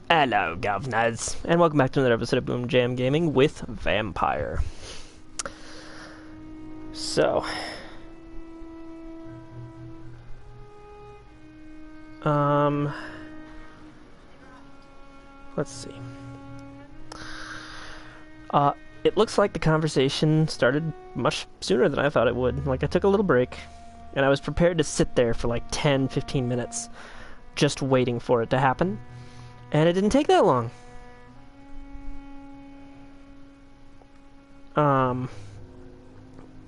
Hello, governors, and welcome back to another episode of BoomJamGaming with Vampyr. So, let's see. It looks like the conversation started much sooner than I thought it would. Like, I took a little break, and I was prepared to sit there for like 10-15 minutes, just waiting for it to happen. And it didn't take that long.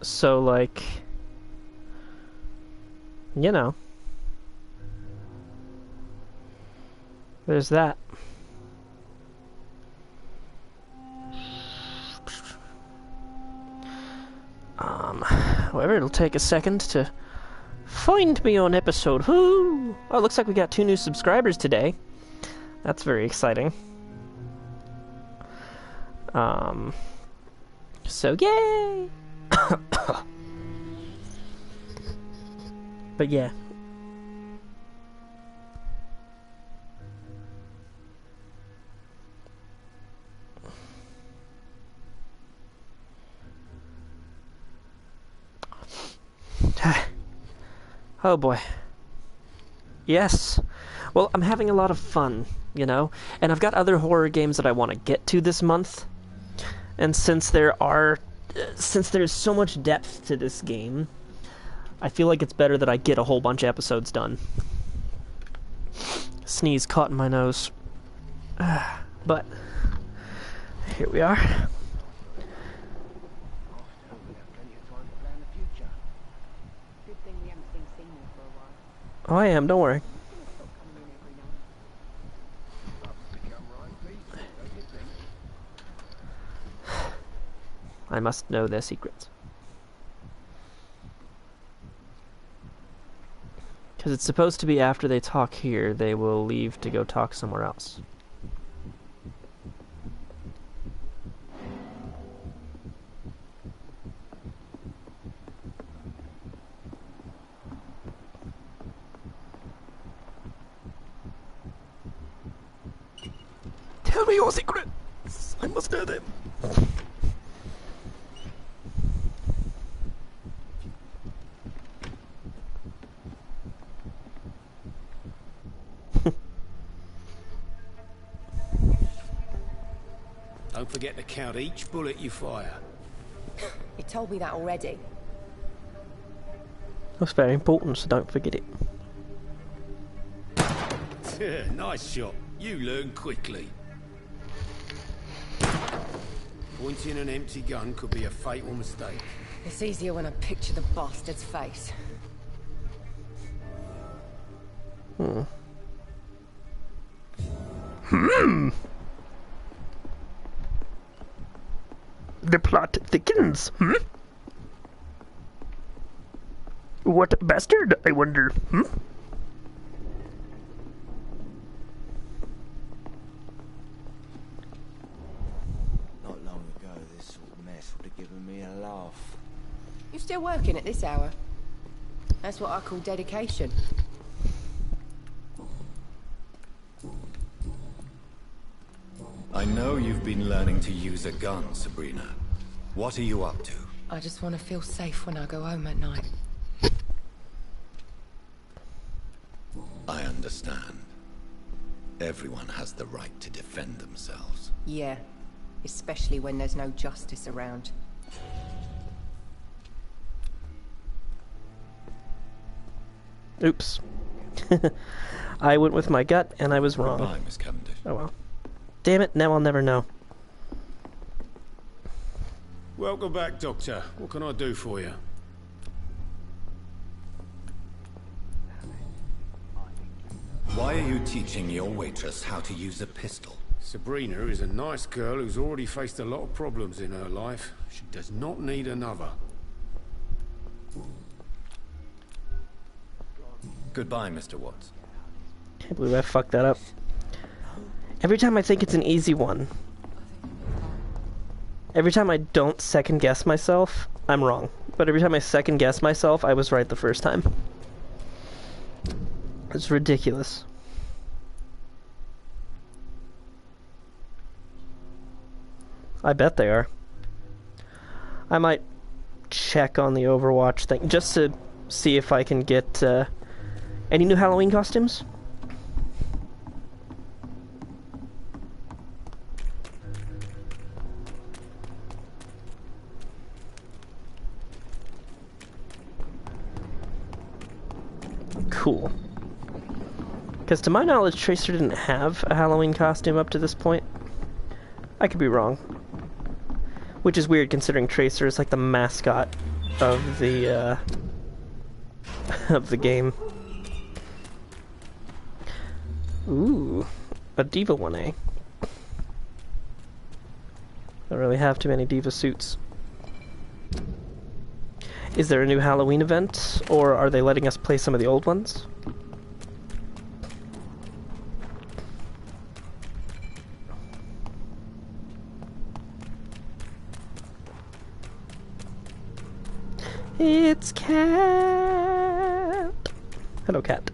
So, like, you know, there's that. However, it'll take a second to find me on episode. Whoo! Oh, it looks like we got 2 new subscribers today. That's very exciting. So yay! But yeah. Oh boy. Yes. Well, I'm having a lot of fun, you know? And I've got other horror games that I want to get to this month. And since there's so much depth to this game, I feel like it's better that I get a whole bunch of episodes done. Sneeze caught in my nose. But here we are. Oh, I am, don't worry. I must know their secrets. Because it's supposed to be after they talk here, they will leave to go talk somewhere else. Tell me your secrets! I must know them. Don't forget to count each bullet you fire. You told me that already. That's very important, so don't forget it. Nice shot. You learn quickly. Pointing an empty gun could be a fatal mistake. It's easier when I picture the bastard's face. The plot thickens, What bastard, I wonder, Not long ago, this sort of mess would have given me a laugh. You still working at this hour? That's what I call dedication. I know you've been learning to use a gun, Sabrina. What are you up to? I just want to feel safe when I go home at night. I understand. Everyone has the right to defend themselves. Yeah, especially when there's no justice around. Oops. I went with my gut, and I was wrong. Goodbye, Miss Cavendish. Oh well. Damn it, now I'll never know. Welcome back, Doctor. What can I do for you? Why are you teaching your waitress how to use a pistol? Sabrina is a nice girl who's already faced a lot of problems in her life. She does not need another. Goodbye, Mr. Watts. Can't believe I fucked that up. Every time I think it's an easy one, every time I don't second guess myself, I'm wrong. But every time I second guess myself, I was right the first time. It's ridiculous. I bet they are. I might check on the Overwatch thing just to see if I can get any new Halloween costumes. Cool. Because to my knowledge, Tracer didn't have a Halloween costume up to this point. I could be wrong. Which is weird considering Tracer is like the mascot of the of the game. Ooh, a Diva 1A. Don't really have too many Diva suits. Is there a new Halloween event, or are they letting us play some of the old ones? It's Cat! Hello, Cat.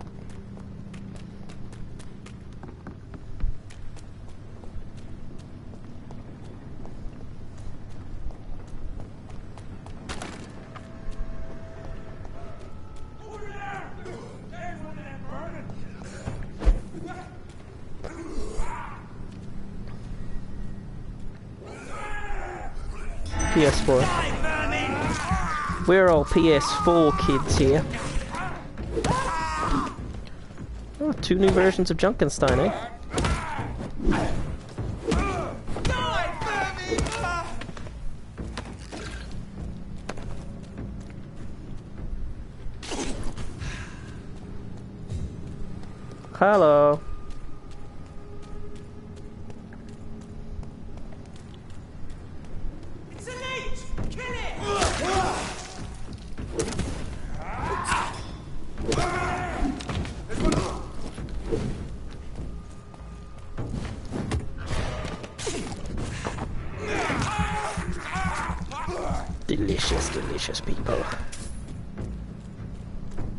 PS4. We're all PS4 kids here. Oh, 2 new versions of Junkenstein, eh? Hello. Delicious, delicious people.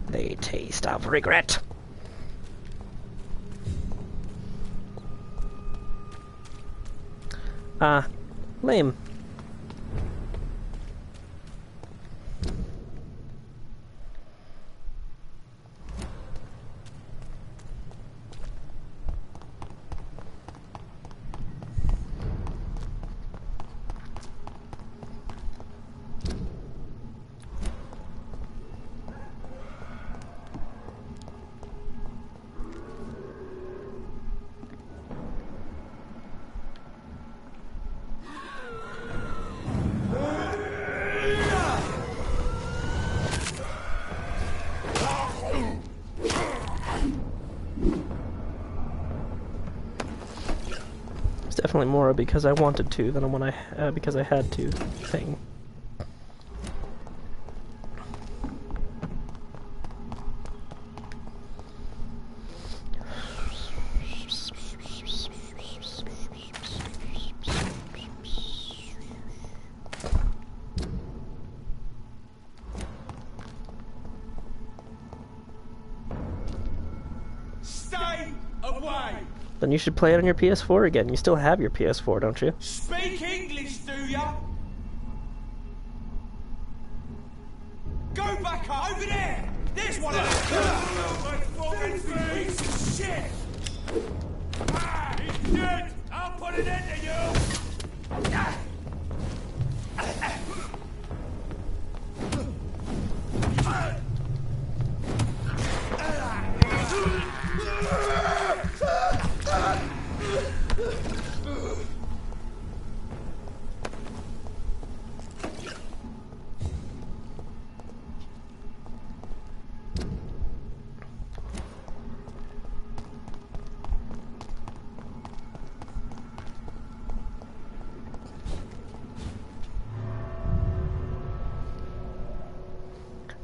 They taste of regret. Ah, lame. Definitely more because I wanted to than when because I had to thing. Stay away! Then you should play it on your PS4 again. You still have your PS4, don't you? Speak English, do ya? Go back up! Over there! There's one of them! Piece of shit! Ah, he's dead! I'll put an end to you!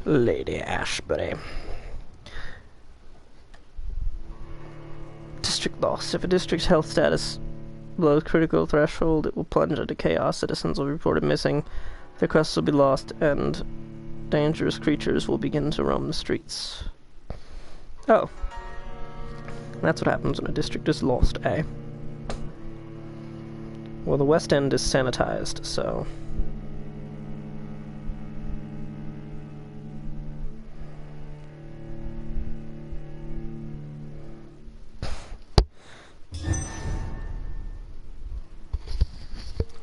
Lady Ashbury. District loss. If a district's health status below critical threshold, it will plunge into chaos. Citizens will be reported missing, their quests will be lost, and dangerous creatures will begin to roam the streets. Oh. That's what happens when a district is lost, eh? Well, the West End is sanitized, so...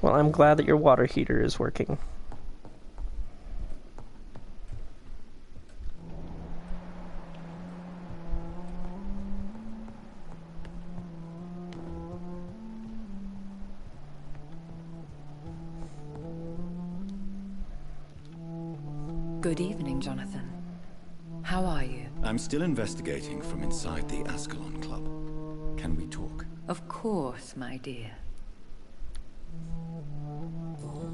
Well, I'm glad that your water heater is working. Good evening, Jonathan. How are you? I'm still investigating from inside the Ascalon Club. Can we talk? Of course, my dear.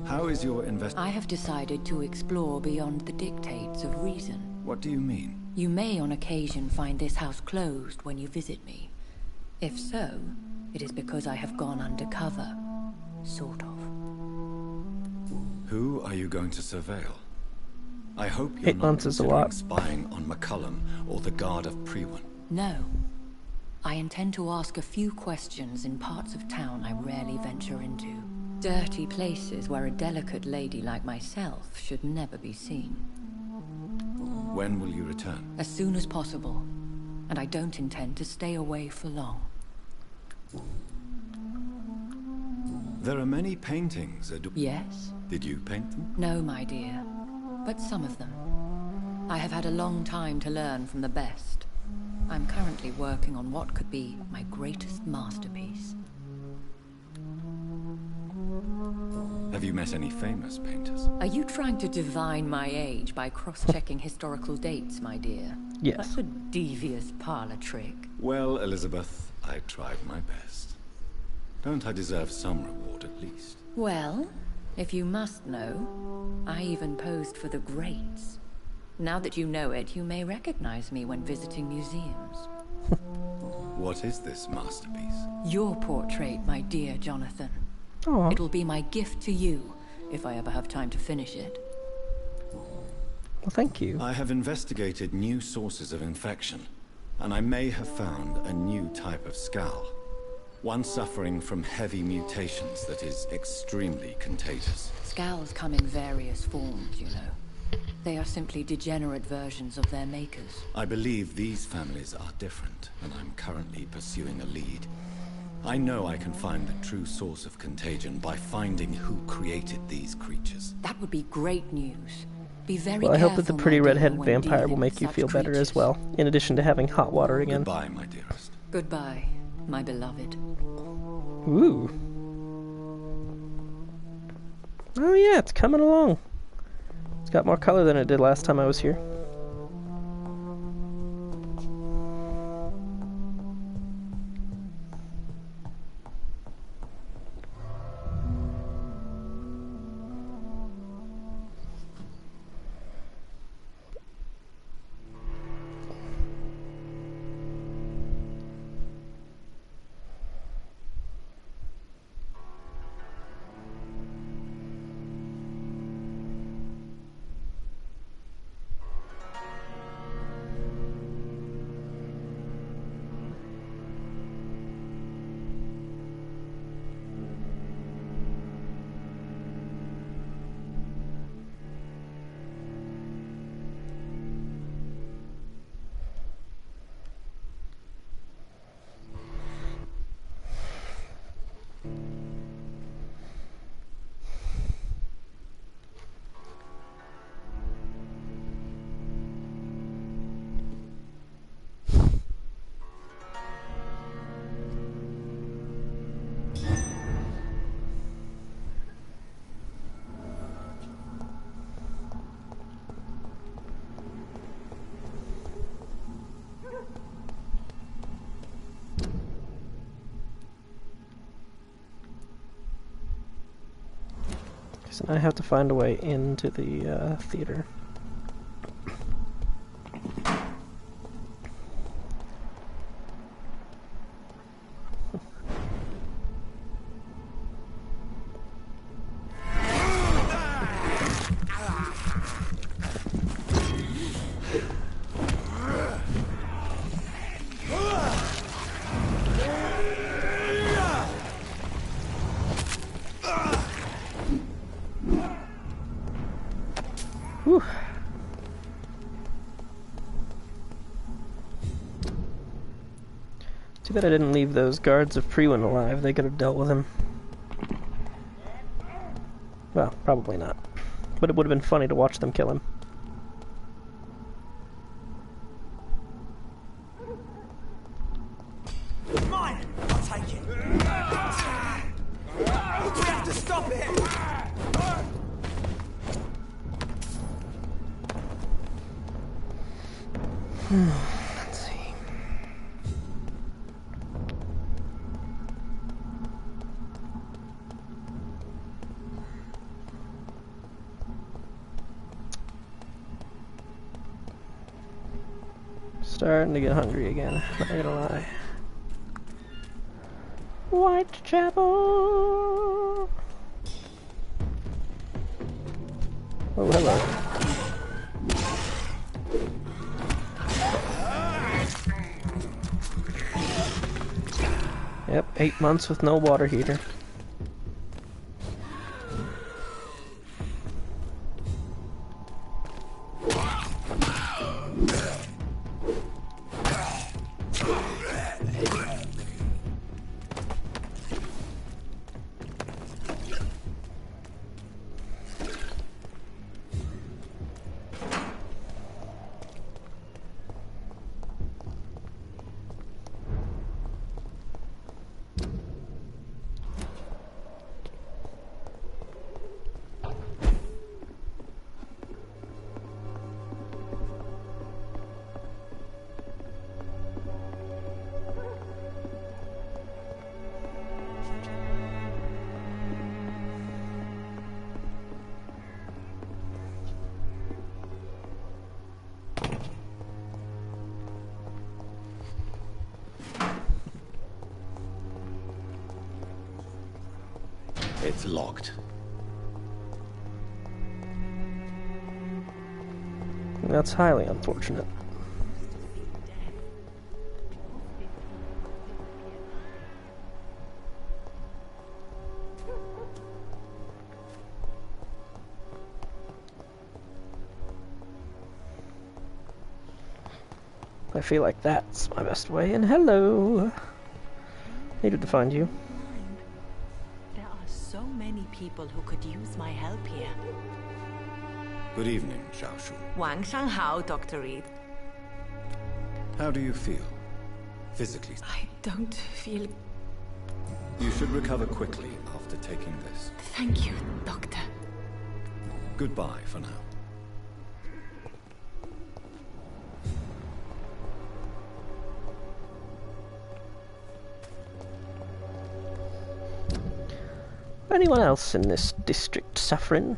How is your I have decided to explore beyond the dictates of reason. What do you mean? You may on occasion find this house closed when you visit me. If so, it is because I have gone undercover. Sort of. Who are you going to surveil? I hope you're 8 not months is a considering lot. spying on McCullum or the Guard of Prewan. No. I intend to ask a few questions in parts of town I rarely venture into. Dirty places where a delicate lady like myself should never be seen. When will you return? As soon as possible. And I don't intend to stay away for long. There are many paintings at... Yes? Did you paint them? No, my dear. But some of them. I have had a long time to learn from the best. I'm currently working on what could be my greatest masterpiece. Have you met any famous painters? Are you trying to divine my age by cross-checking historical dates, my dear? Yes. That's a devious parlor trick. Well, Elizabeth, I tried my best. Don't I deserve some reward at least? Well, if you must know, I even posed for the greats. Now that you know it, you may recognize me when visiting museums. What is this masterpiece? Your portrait, my dear Jonathan. Aw. It will be my gift to you, if I ever have time to finish it. Well, thank you. I have investigated new sources of infection, and I may have found a new type of skull. One suffering from heavy mutations that is extremely contagious. Scowls come in various forms, you know. They are simply degenerate versions of their makers. I believe these families are different, and I'm currently pursuing a lead. I know I can find the true source of contagion by finding who created these creatures. That would be great news. Be very Well, I hope that the careful, pretty my dear, red-headed when vampire will dealing make with you such feel better as creatures. well, in addition to having hot water again. Goodbye, my dearest. Goodbye, my beloved. Ooh. Oh yeah, it's coming along. It's got more color than it did last time I was here. So now I have to find a way into the theater. bad I didn't leave those guards of Priwen alive. They could have dealt with him. Well, probably not. But it would have been funny to watch them kill him. Mine! I'll take it! We have to stop it! Let's see. Starting to get hungry again, not gonna lie. Whitechapel! Oh, hello. Yep, 8 months with no water heater. It's locked. That's highly unfortunate. I feel like that's my best way, and hello! Needed to find you. There are so many people who could use my help here. Good evening, Zhao Shu. 晚上好, Dr. Reed. How do you feel? Physically? I don't feel... You should recover quickly after taking this. Thank you, Doctor. Goodbye for now. Anyone else in this district suffering?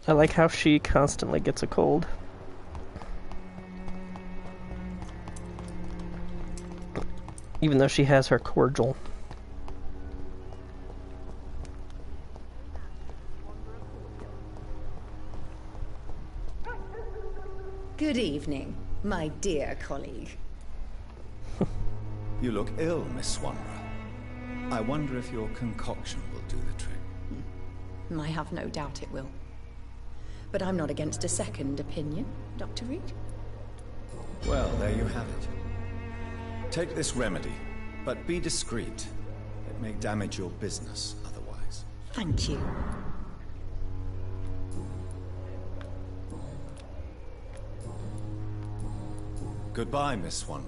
I like how she constantly gets a cold. Even though she has her cordial. Good evening, my dear colleague. You look ill, Miss Swanra. I wonder if your concoction will do the trick. I have no doubt it will. But I'm not against a second opinion, Dr. Reed. Well, there you have it. Take this remedy, but be discreet. It may damage your business otherwise. Thank you. Goodbye, Miss Swanra.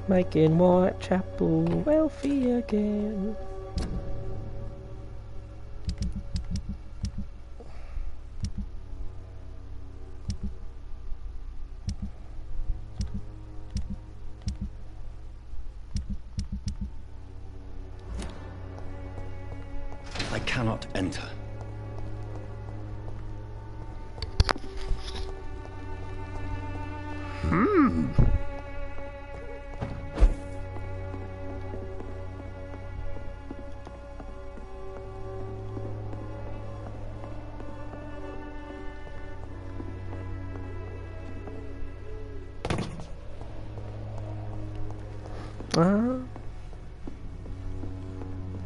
Making Whitechapel wealthy again. I cannot enter.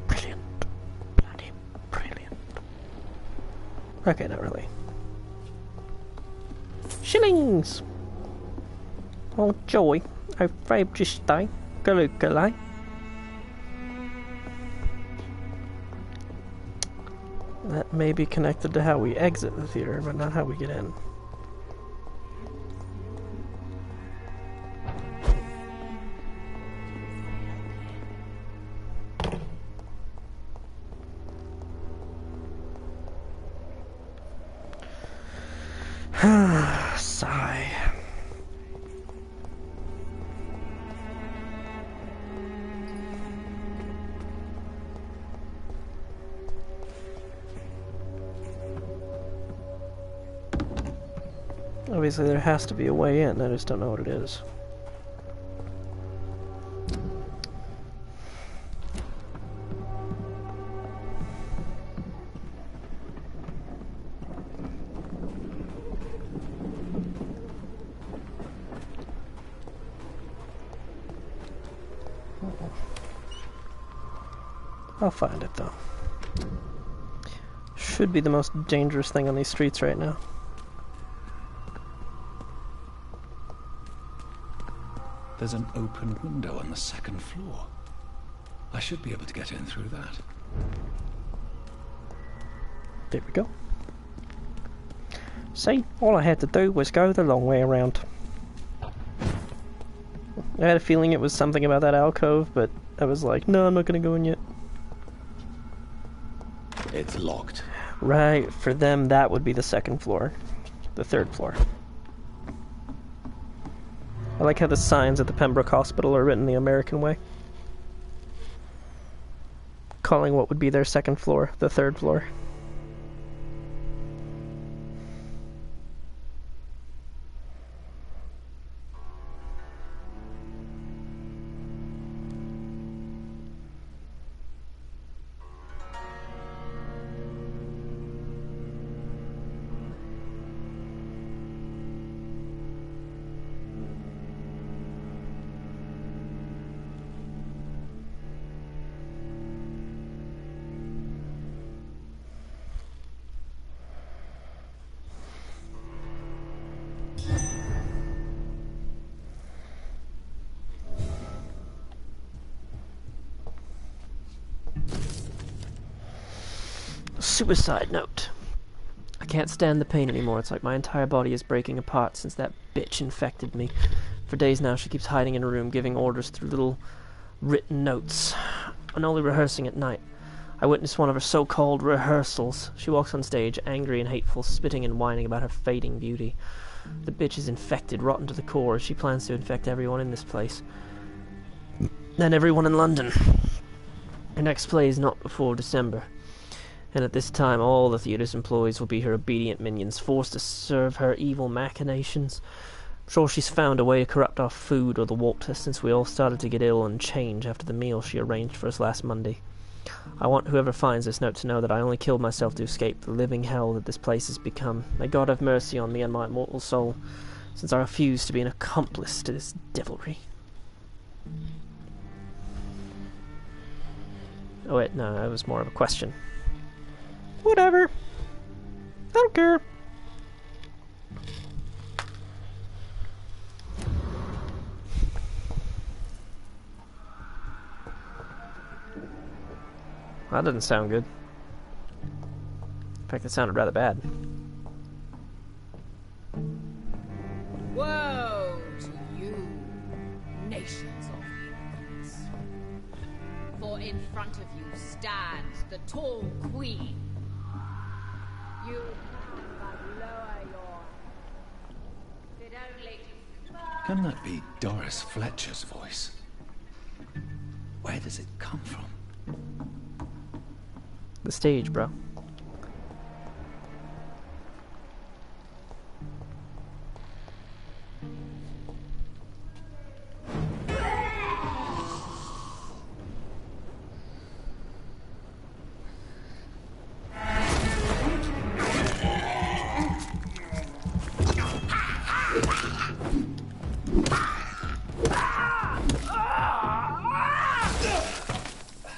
Brilliant. Bloody brilliant. Okay, not really. Shillings! Oh, joy. I framed just stay. Galoogalay. That may be connected to how we exit the theater, but not how we get in. Sigh. Obviously there has to be a way in, I just don't know what it is. I'll find it though. Should be the most dangerous thing on these streets right now. There's an open window on the second floor. I should be able to get in through that. There we go. See, all I had to do was go the long way around. I had a feeling it was something about that alcove, but I was like, no, I'm not gonna go in yet. It's locked. Right, for them that would be the second floor. The third floor. I like how the signs at the Pembroke Hospital are written the American way. Calling what would be their second floor the third floor. Suicide note. I can't stand the pain anymore. It's like my entire body is breaking apart since that bitch infected me. For days now she keeps hiding in a room, giving orders through little written notes. I'm only rehearsing at night. I witnessed one of her so-called rehearsals. She walks on stage, angry and hateful, spitting and whining about her fading beauty. The bitch is infected, rotten to the core. She plans to infect everyone in this place. And everyone in London. Her next play is not before December. And at this time all the theatre's employees will be her obedient minions, forced to serve her evil machinations. I'm sure she's found a way to corrupt our food or the water since we all started to get ill and change after the meal she arranged for us last Monday. I want whoever finds this note to know that I only killed myself to escape the living hell that this place has become. May God have mercy on me and my immortal soul, since I refuse to be an accomplice to this devilry. Oh wait, no, that was more of a question. Whatever. I don't care. That doesn't sound good. In fact, it sounded rather bad. Woe to you, nations of humans. For in front of you stands the tall queen. You but lower your... Did only... Can that be Doris Fletcher's voice? Where does it come from? The stage, bro.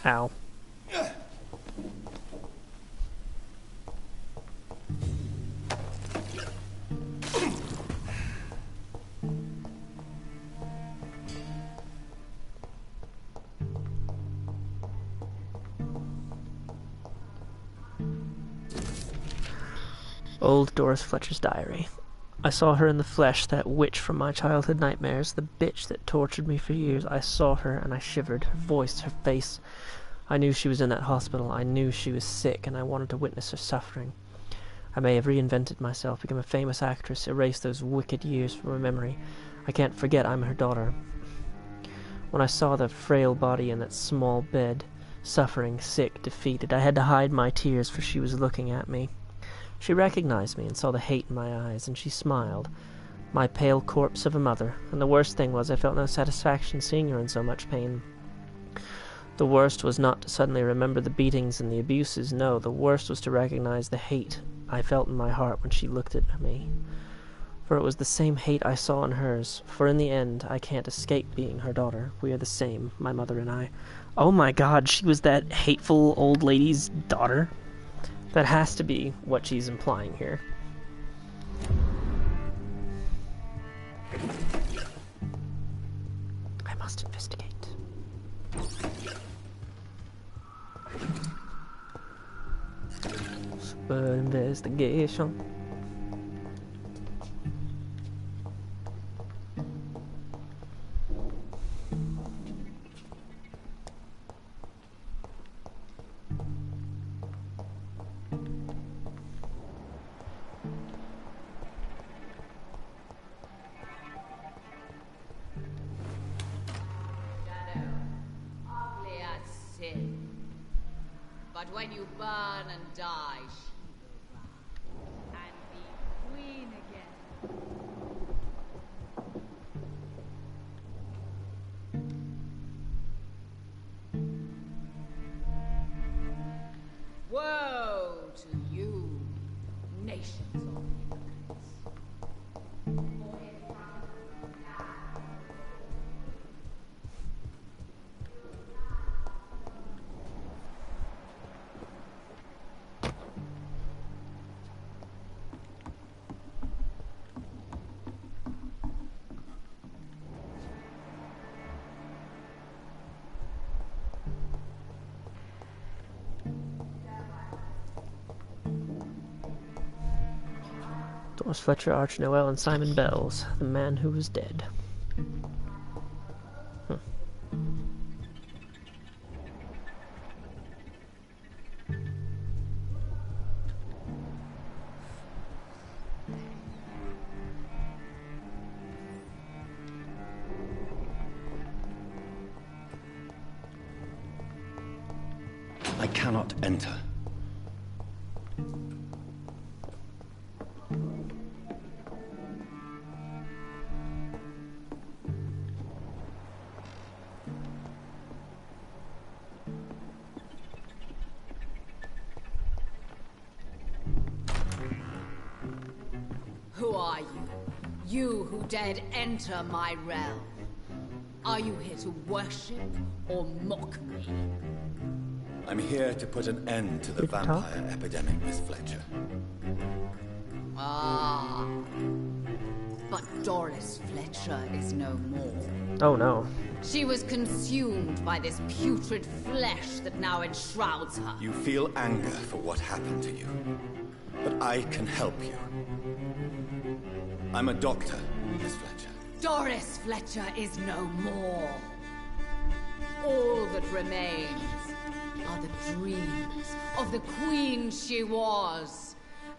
Ow. Old Doris Fletcher's diary. I saw her in the flesh, that witch from my childhood nightmares, the bitch that tortured me for years. I saw her and I shivered, her voice, her face. I knew she was in that hospital. I knew she was sick, and I wanted to witness her suffering. I may have reinvented myself, become a famous actress, erased those wicked years from my memory. I can't forget I'm her daughter. When I saw the frail body in that small bed, suffering, sick, defeated, I had to hide my tears, for she was looking at me. She recognized me and saw the hate in my eyes, and she smiled. My pale corpse of a mother, and the worst thing was I felt no satisfaction seeing her in so much pain. The worst was not to suddenly remember the beatings and the abuses, no, the worst was to recognize the hate I felt in my heart when she looked at me. For it was the same hate I saw in hers, for in the end I can't escape being her daughter. We are the same, my mother and I. Oh my God, she was that hateful old lady's daughter? That has to be what she's implying here. I must investigate. Super investigation. But when you burn and die, she will rise and be queen again. Woe to you, nations of hypocrites. Doris Fletcher, Arch Noel, and Simon Bells, the man who was dead. I cannot enter. Who are you? You who dared enter my realm. Are you here to worship or mock me? I'm here to put an end to the vampire epidemic, Miss Fletcher. Ah. But Doris Fletcher is no more. Oh no. She was consumed by this putrid flesh that now enshrouds her. You feel anger for what happened to you, but I can help you. I'm a doctor, Miss Fletcher. Doris Fletcher is no more. All that remains are the dreams of the queen she was,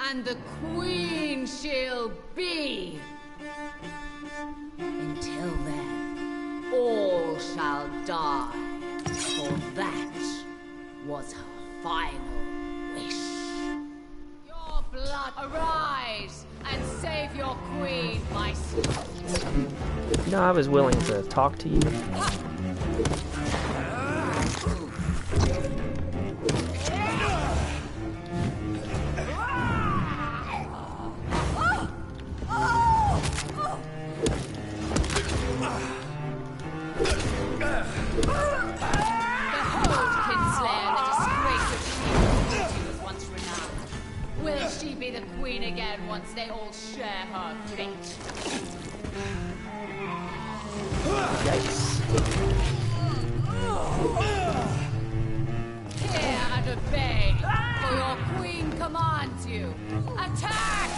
and the queen she'll be. Until then, all shall die, for that was her final wish. Your blood, arise and save your queen, my son. You know, I was willing to talk to you. Be the queen again once they all share her fate. Yikes. Here and to beg, for your queen commands you. Attack!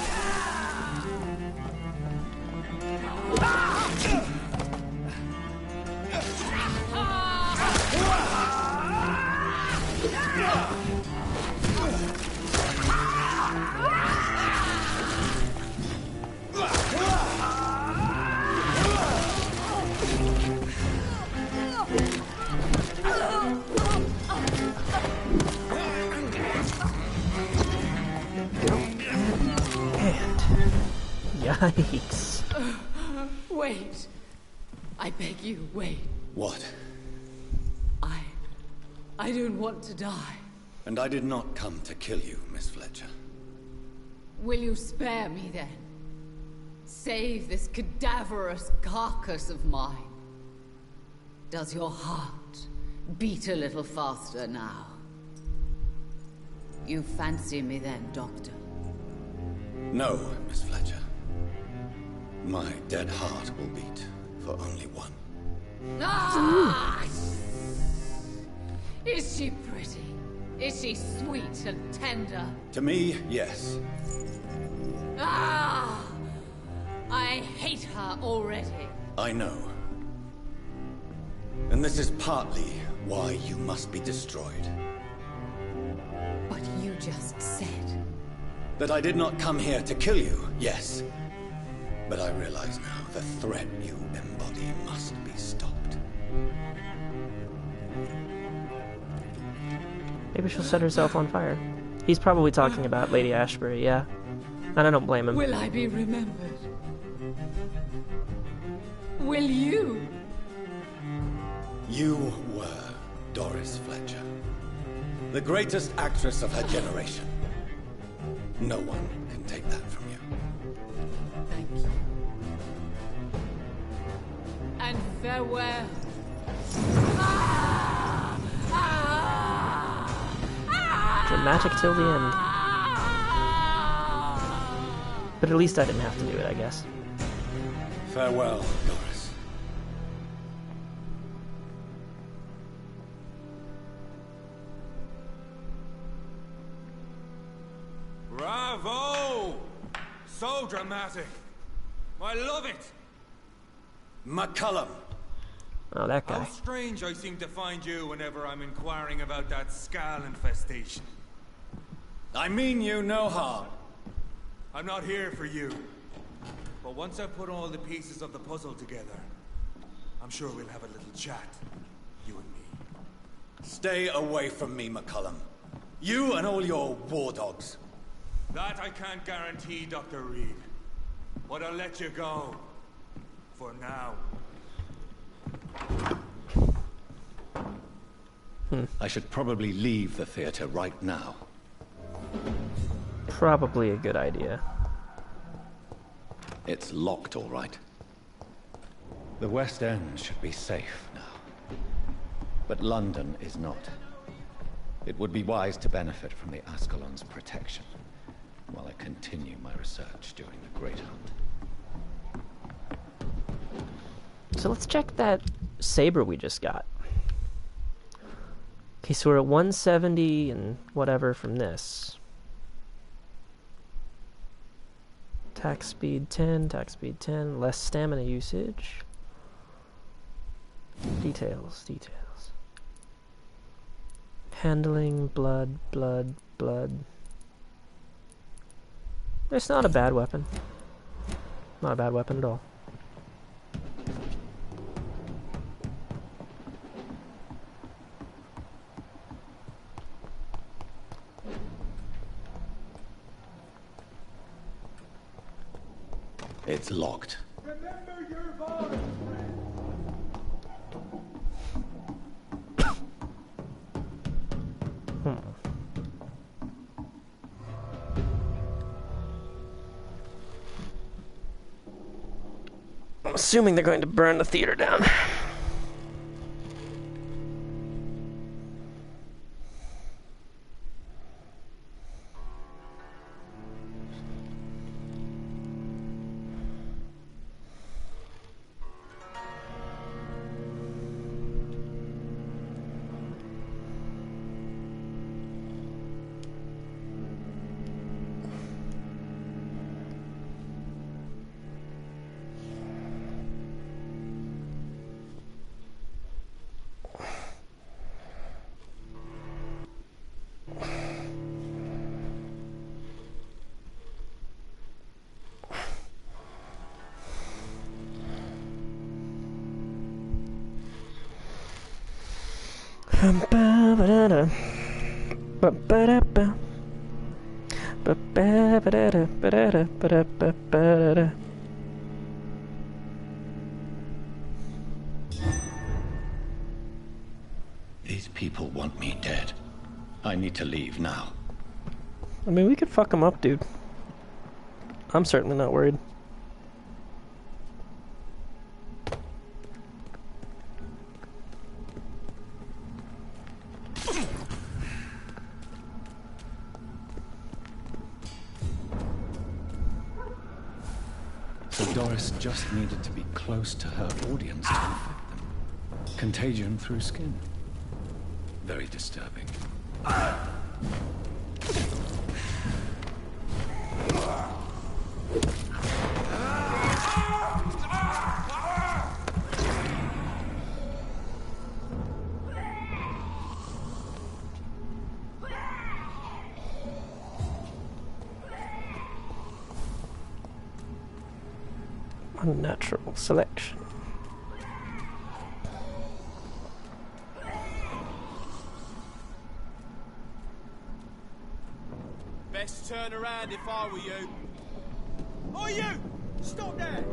Yikes. Wait. I beg you, wait. What? I don't want to die. And I did not come to kill you, Miss Fletcher. Will you spare me then? Save this cadaverous carcass of mine. Does your heart beat a little faster now? You fancy me then, Doctor? No, Miss Fletcher. My dead heart will beat for only one. Ah! Is she pretty? Is she sweet and tender? To me, yes. Ah! I hate her already. I know. And this is partly why you must be destroyed. But you just said... That I did not come here to kill you, yes. But I realize now the threat you embody must be stopped. Maybe she'll set herself on fire. He's probably talking about Lady Ashbury, yeah. And I don't blame him. Will I be remembered? Will you? You were Doris Fletcher. The greatest actress of her generation. No one can take that from you. Thank you. And farewell. Dramatic till the end. But at least I didn't have to do it, I guess. Farewell, Doris. Bravo! So dramatic. I love it. McCullum. Oh, that guy. How strange I seem to find you whenever I'm inquiring about that Skal infestation. I mean you no harm. I'm not here for you. But once I put all the pieces of the puzzle together, I'm sure we'll have a little chat. You and me. Stay away from me, McCullum. You and all your war dogs. That I can't guarantee, Dr. Reed. But I'll let you go. For now. I should probably leave the theater right now. Probably a good idea. It's locked, all right. The West End should be safe now. But London is not. It would be wise to benefit from the Ascalon's protection while I continue my research during the Great Hunt. So let's check that saber we just got. Okay, so we're at 170 and whatever from this. Attack speed 10, less stamina usage. Details. Handling, blood. It's not a bad weapon. Not a bad weapon at all. It's locked. Remember your vows, I'm assuming they're going to burn the theater down. These people want me dead. I need to leave now. I mean, we could fuck them up, dude. I'm certainly not worried. So Doris just needed to be close to her audience to infect them. Contagion through skin. Very disturbing. Unnatural selection. Best turn around if I were you. Oh, you! Stop there!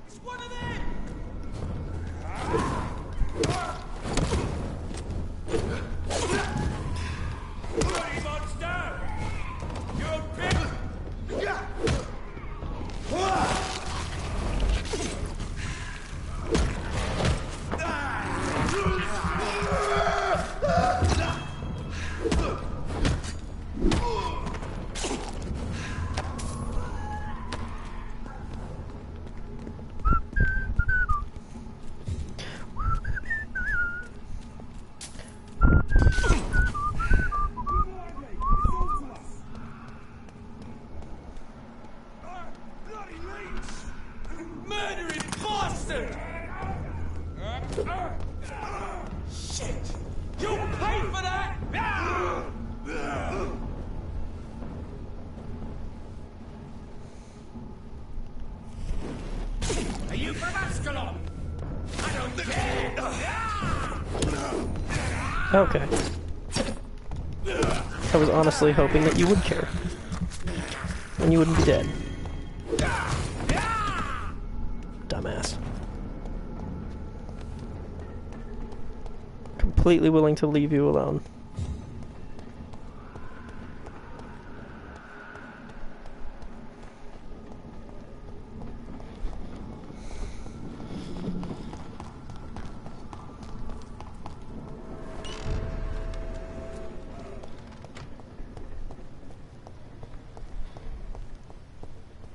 It's one of them! Bloody monster! You're big! Murdering bastard! Shit! You'll pay for that! Are you from Ascalon? I don't care! Okay. I was honestly hoping that you would care. And you wouldn't be dead. Dumbass. Completely willing to leave you alone.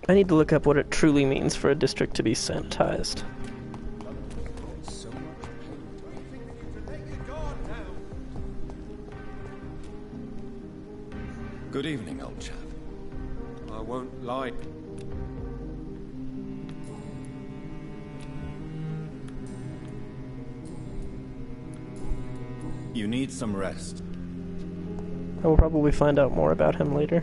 I need to look up what it truly means for a district to be sanitized. Good evening, old chap. I won't lie. You need some rest. I will probably find out more about him later.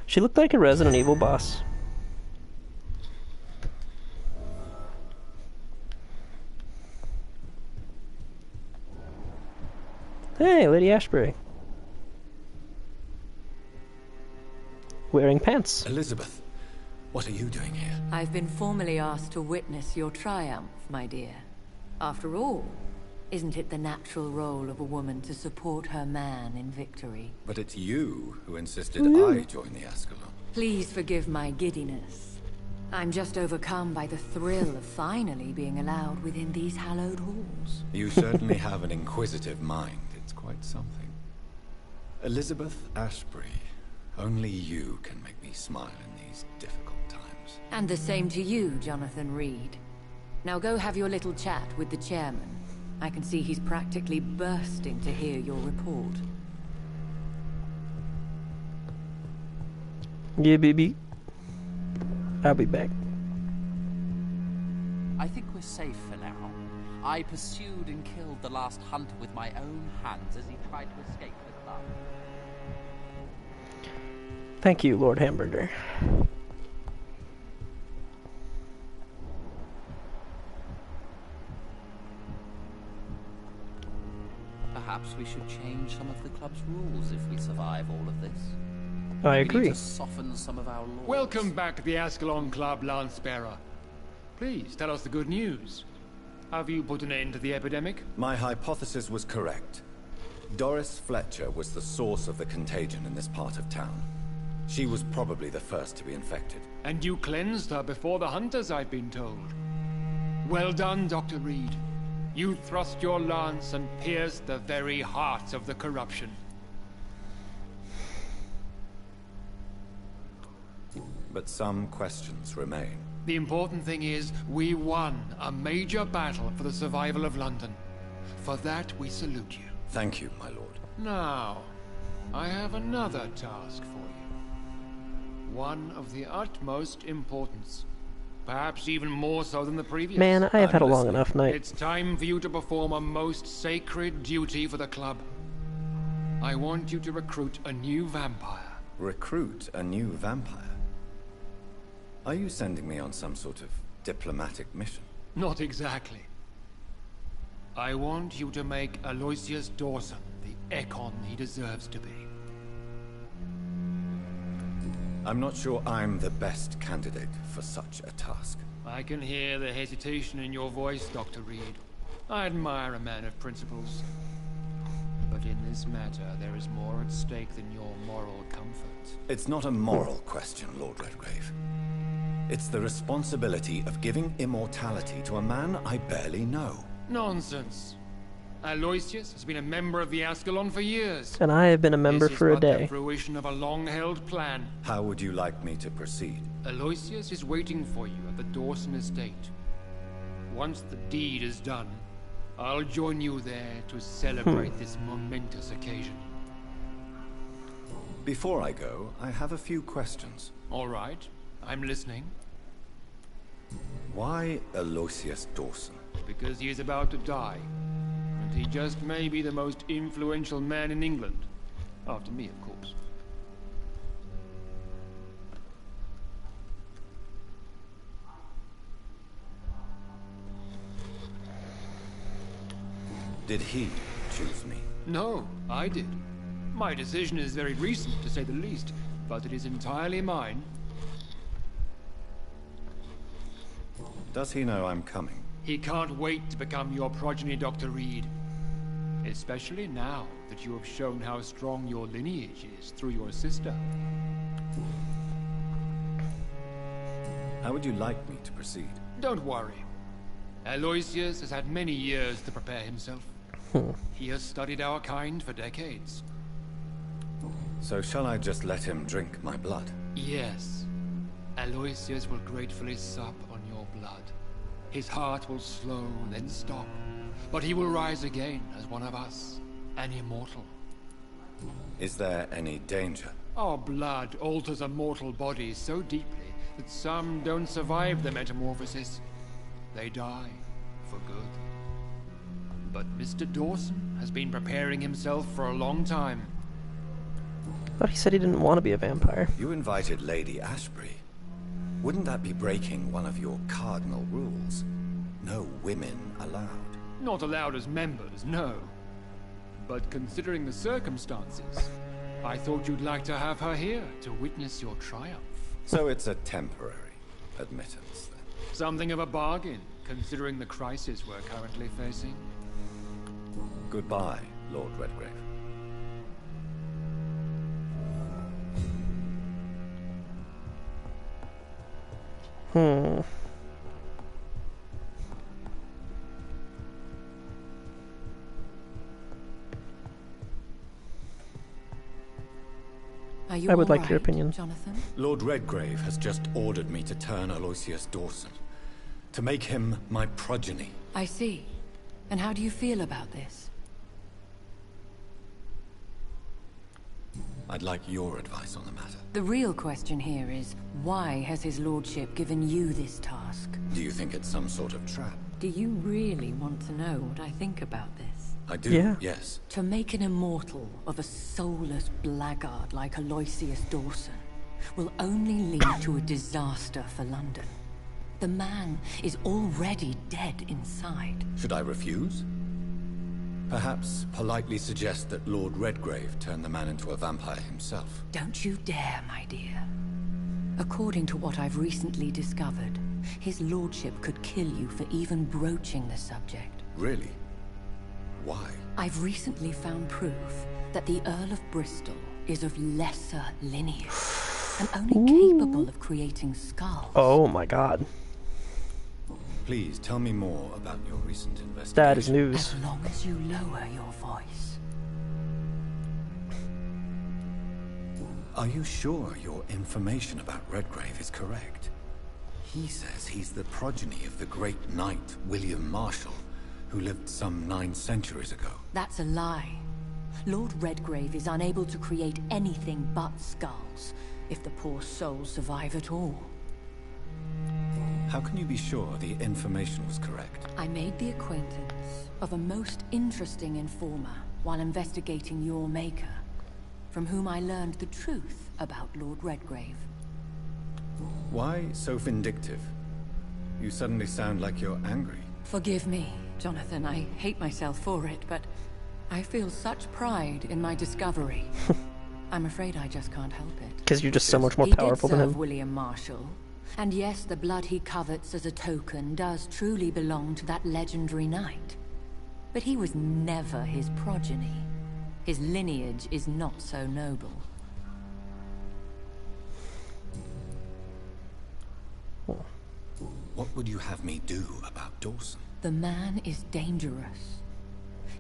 She looked like a Resident Evil boss. Hey, Lady Ashbury. Wearing pants. Elizabeth, what are you doing here? I've been formally asked to witness your triumph, my dear. After all, isn't it the natural role of a woman to support her man in victory? But it's you who insisted I join the Ascalon. Please forgive my giddiness. I'm just overcome by the thrill of finally being allowed within these hallowed halls. You certainly have an inquisitive mind. It's quite something. Elizabeth Ashbury, only you can make me smile in these difficult times. And the same to you, Jonathan Reed. Now go have your little chat with the chairman. I can see he's practically bursting to hear your report. Yeah, baby. I'll be back. I think we're safe for now. I pursued and killed the last hunter with my own hands as he tried to escape the club. Thank you, Lord Hamburger. Perhaps we should change some of the club's rules if we survive all of this. I We agree. need to soften some of our laws. Welcome back to the Ascalon Club, Lance-Bearer. Please, tell us the good news. Have you put an end to the epidemic? My hypothesis was correct. Doris Fletcher was the source of the contagion in this part of town. She was probably the first to be infected. And you cleansed her before the hunters, I've been told. Well done, Dr. Reed. You thrust your lance and pierced the very heart of the corruption. But some questions remain. The important thing is, we won a major battle for the survival of London. For that, we salute you. Thank you, my lord. Now, I have another task for you. One of the utmost importance. Perhaps even more so than the previous. Man, I have had a long enough night. It's time for you to perform a most sacred duty for the club. I want you to recruit a new vampire. Recruit a new vampire? Are you sending me on some sort of diplomatic mission? Not exactly. I want you to make Aloysius Dawson the Ekon he deserves to be. I'm not sure I'm the best candidate for such a task. I can hear the hesitation in your voice, Dr. Reed. I admire a man of principles. But in this matter, there is more at stake than your moral comfort. It's not a moral question, Lord Redgrave. It's the responsibility of giving immortality to a man I barely know. Nonsense. Aloysius has been a member of the Ascalon for years. And I have been a member for a This is but day. the fruition of a long-held plan. How would you like me to proceed? Aloysius is waiting for you at the Dawson estate. Once the deed is done, I'll join you there to celebrate this momentous occasion. Before I go, I have a few questions. All right, I'm listening. Why Aloysius Dawson? Because he is about to die. And he just may be the most influential man in England. After me, of course. Did he choose me? No, I did. My decision is very recent, to say the least, but it is entirely mine. Does he know I'm coming? He can't wait to become your progeny, Dr. Reed. Especially now that you have shown how strong your lineage is through your sister. How would you like me to proceed? Don't worry. Aloysius has had many years to prepare himself. He has studied our kind for decades. So shall I just let him drink my blood? Yes. Aloysius will gratefully sup on your blood. His heart will slow, then stop. But he will rise again as one of us, an immortal. Is there any danger? Our blood alters a mortal body so deeply that some don't survive the metamorphosis. They die for good. But Mr. Dawson has been preparing himself for a long time. I thought he said he didn't want to be a vampire. You invited Lady Ashbury. Wouldn't that be breaking one of your cardinal rules? No women allowed. Not allowed as members, no. But considering the circumstances, I thought you'd like to have her here to witness your triumph. So it's a temporary admittance, then. Something of a bargain, considering the crisis we're currently facing. Goodbye, Lord Redgrave. Are you I would all like your right, opinion. Jonathan? Lord Redgrave has just ordered me to turn Aloysius Dawson, to make him my progeny. I see. And how do you feel about this? I'd like your advice on the matter. The real question here is, why has his lordship given you this task? Do you think it's some sort of trap? Do you really want to know what I think about this? I do, Yeah. yes. To make an immortal of a soulless blackguard like Aloysius Dawson will only lead to a disaster for London. The man is already dead inside. Should I refuse? Perhaps politely suggest that Lord Redgrave turn the man into a vampire himself. Don't you dare, my dear. According to what I've recently discovered, his lordship could kill you for even broaching the subject. Really? Why? I've recently found proof that the Earl of Bristol is of lesser lineage and only capable of creating skulls. Oh my god. Please tell me more about your recent investigation. That is news. As long as you lower your voice. Are you sure your information about Redgrave is correct? He says he's the progeny of the great knight William Marshall, who lived some 9 centuries ago. That's a lie. Lord Redgrave is unable to create anything but skulls, if the poor souls survive at all. How can you be sure the information was correct? I made the acquaintance of a most interesting informer while investigating your maker, from whom I learned the truth about Lord Redgrave. Why so vindictive? You suddenly sound like you're angry. Forgive me, Jonathan. I hate myself for it, but I feel such pride in my discovery. I'm afraid I just can't help it. Because you're just so much more He powerful did than serve him. William Marshall. And yes, the blood he covets as a token does truly belong to that legendary knight. But he was never his progeny. His lineage is not so noble. What would you have me do about Dawson? The man is dangerous.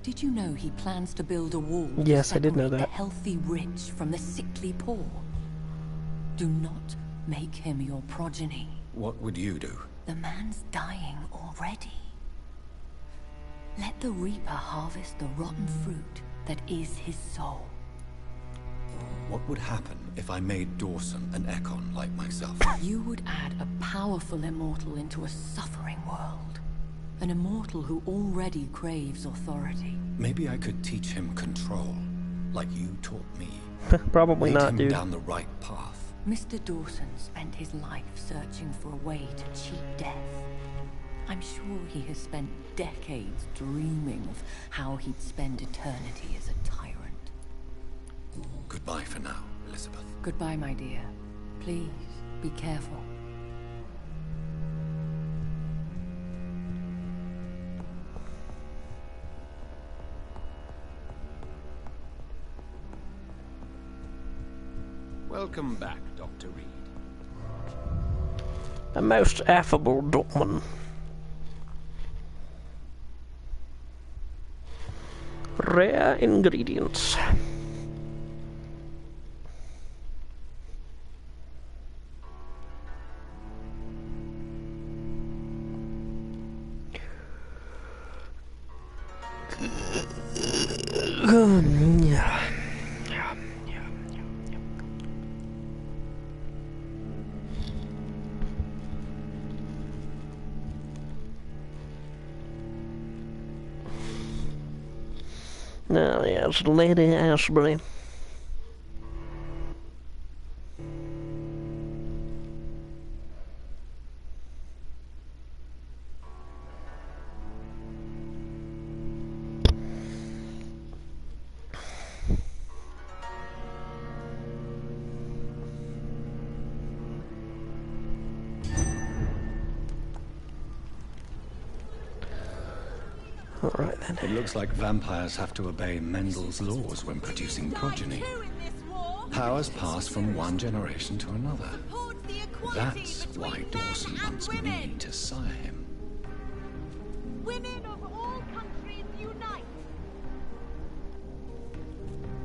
Did you know he plans to build a wall Yes, to I did know separate that. the healthy rich from the sickly poor? Do not make him your progeny. What would you do? The man's dying already. Let the Reaper harvest the rotten fruit that is his soul. What would happen if I made Dawson an Ekon like myself? You would add a powerful immortal into a suffering world. An immortal who already craves authority. Maybe I could teach him control, like you taught me. Probably Lead not, him dude. down the right path. Mr. Dawson spent his life searching for a way to cheat death. I'm sure he has spent decades dreaming of how he'd spend eternity as a tyrant. Goodbye for now, Elizabeth. Goodbye, my dear. Please, be careful. Welcome back, Dr. Reed. A most affable Dortmund. Rare ingredients. Yeah. Oh, yes, Lady Ashbury. Alright then. It looks like vampires have to obey Mendel's laws when producing progeny. Powers pass from one generation to another. That's why Dawson wants me to sire him. Women of all countries unite!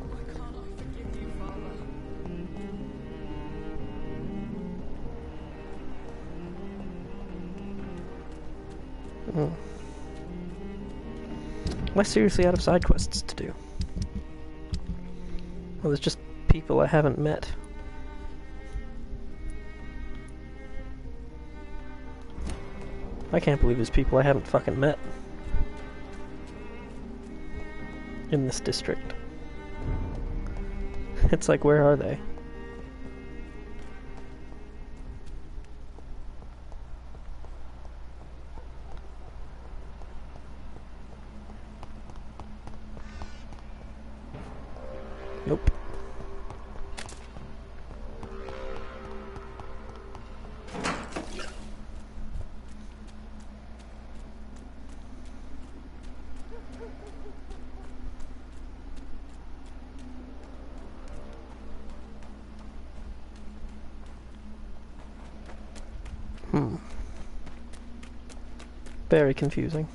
Why can't I forgive you, Father? Am I seriously out of side quests to do? Well, there's just people I haven't met. I can't believe there's people I haven't fucking met in this district. It's like, where are they? Nope. Very confusing.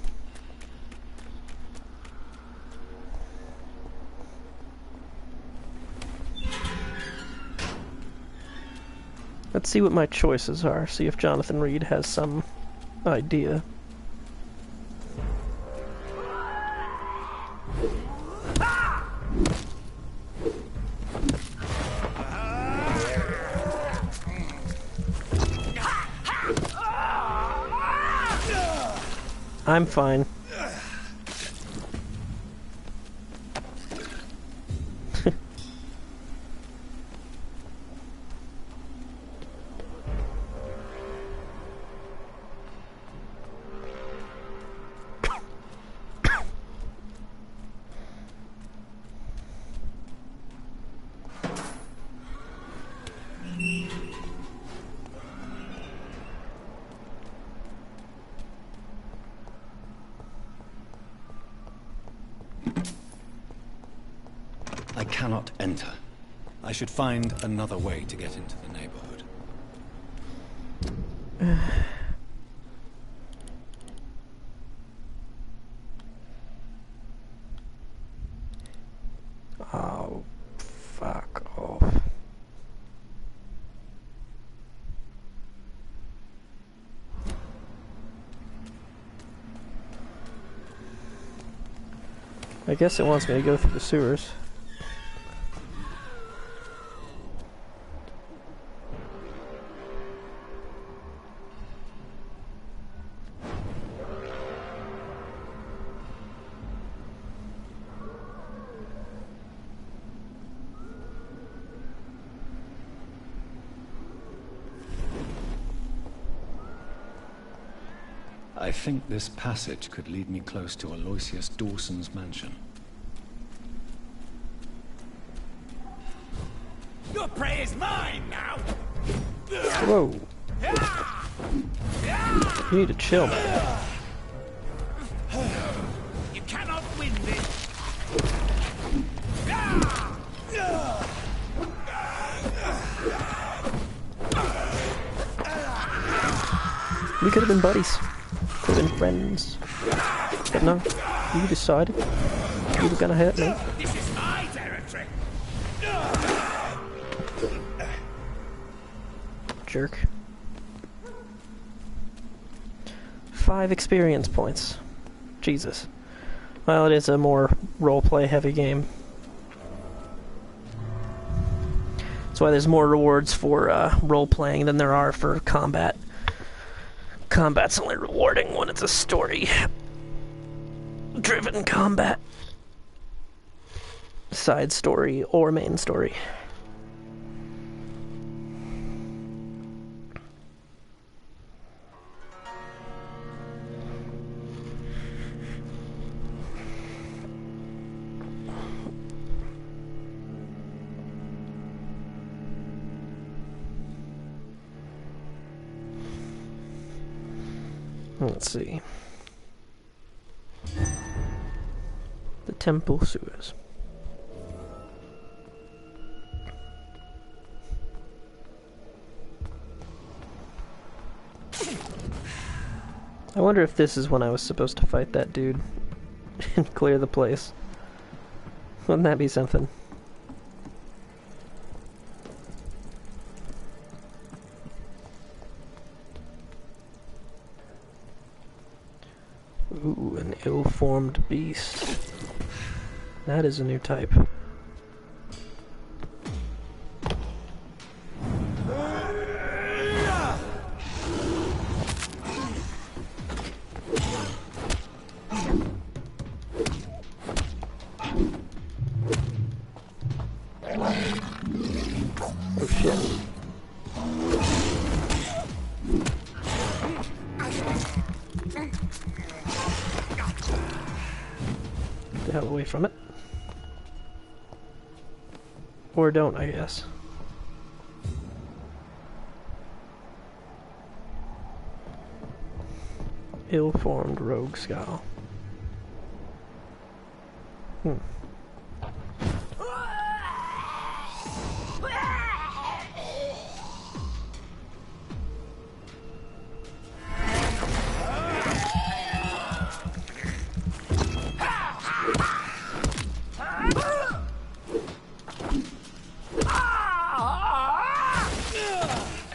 Let's see what my choices are, see if Jonathan Reed has some idea. I'm fine. I cannot enter. I should find another way to get into the neighborhood. Oh, fuck off. I guess it wants me to go through the sewers. I think this passage could lead me close to Aloysius Dawson's mansion. Your prey is mine now! Whoa. You need to chill, man. You cannot win this! We could have been buddies. Could have been friends. But no, you decided you were gonna hurt me. This is my territory! Jerk. 5 experience points. Jesus. Well, it is a more roleplay heavy game. That's why there's more rewards for role-playing than there are for combat. Combat's only rewarding when it's a story-driven combat. Side story or main story. Let's see. The temple sewers. I wonder if this is when I was supposed to fight that dude and clear the place. Wouldn't that be something? Ooh, an ill-formed beast. That is a new type. Oh shit. Get the hell away from it. Or don't, I guess. Ill-formed rogue skull.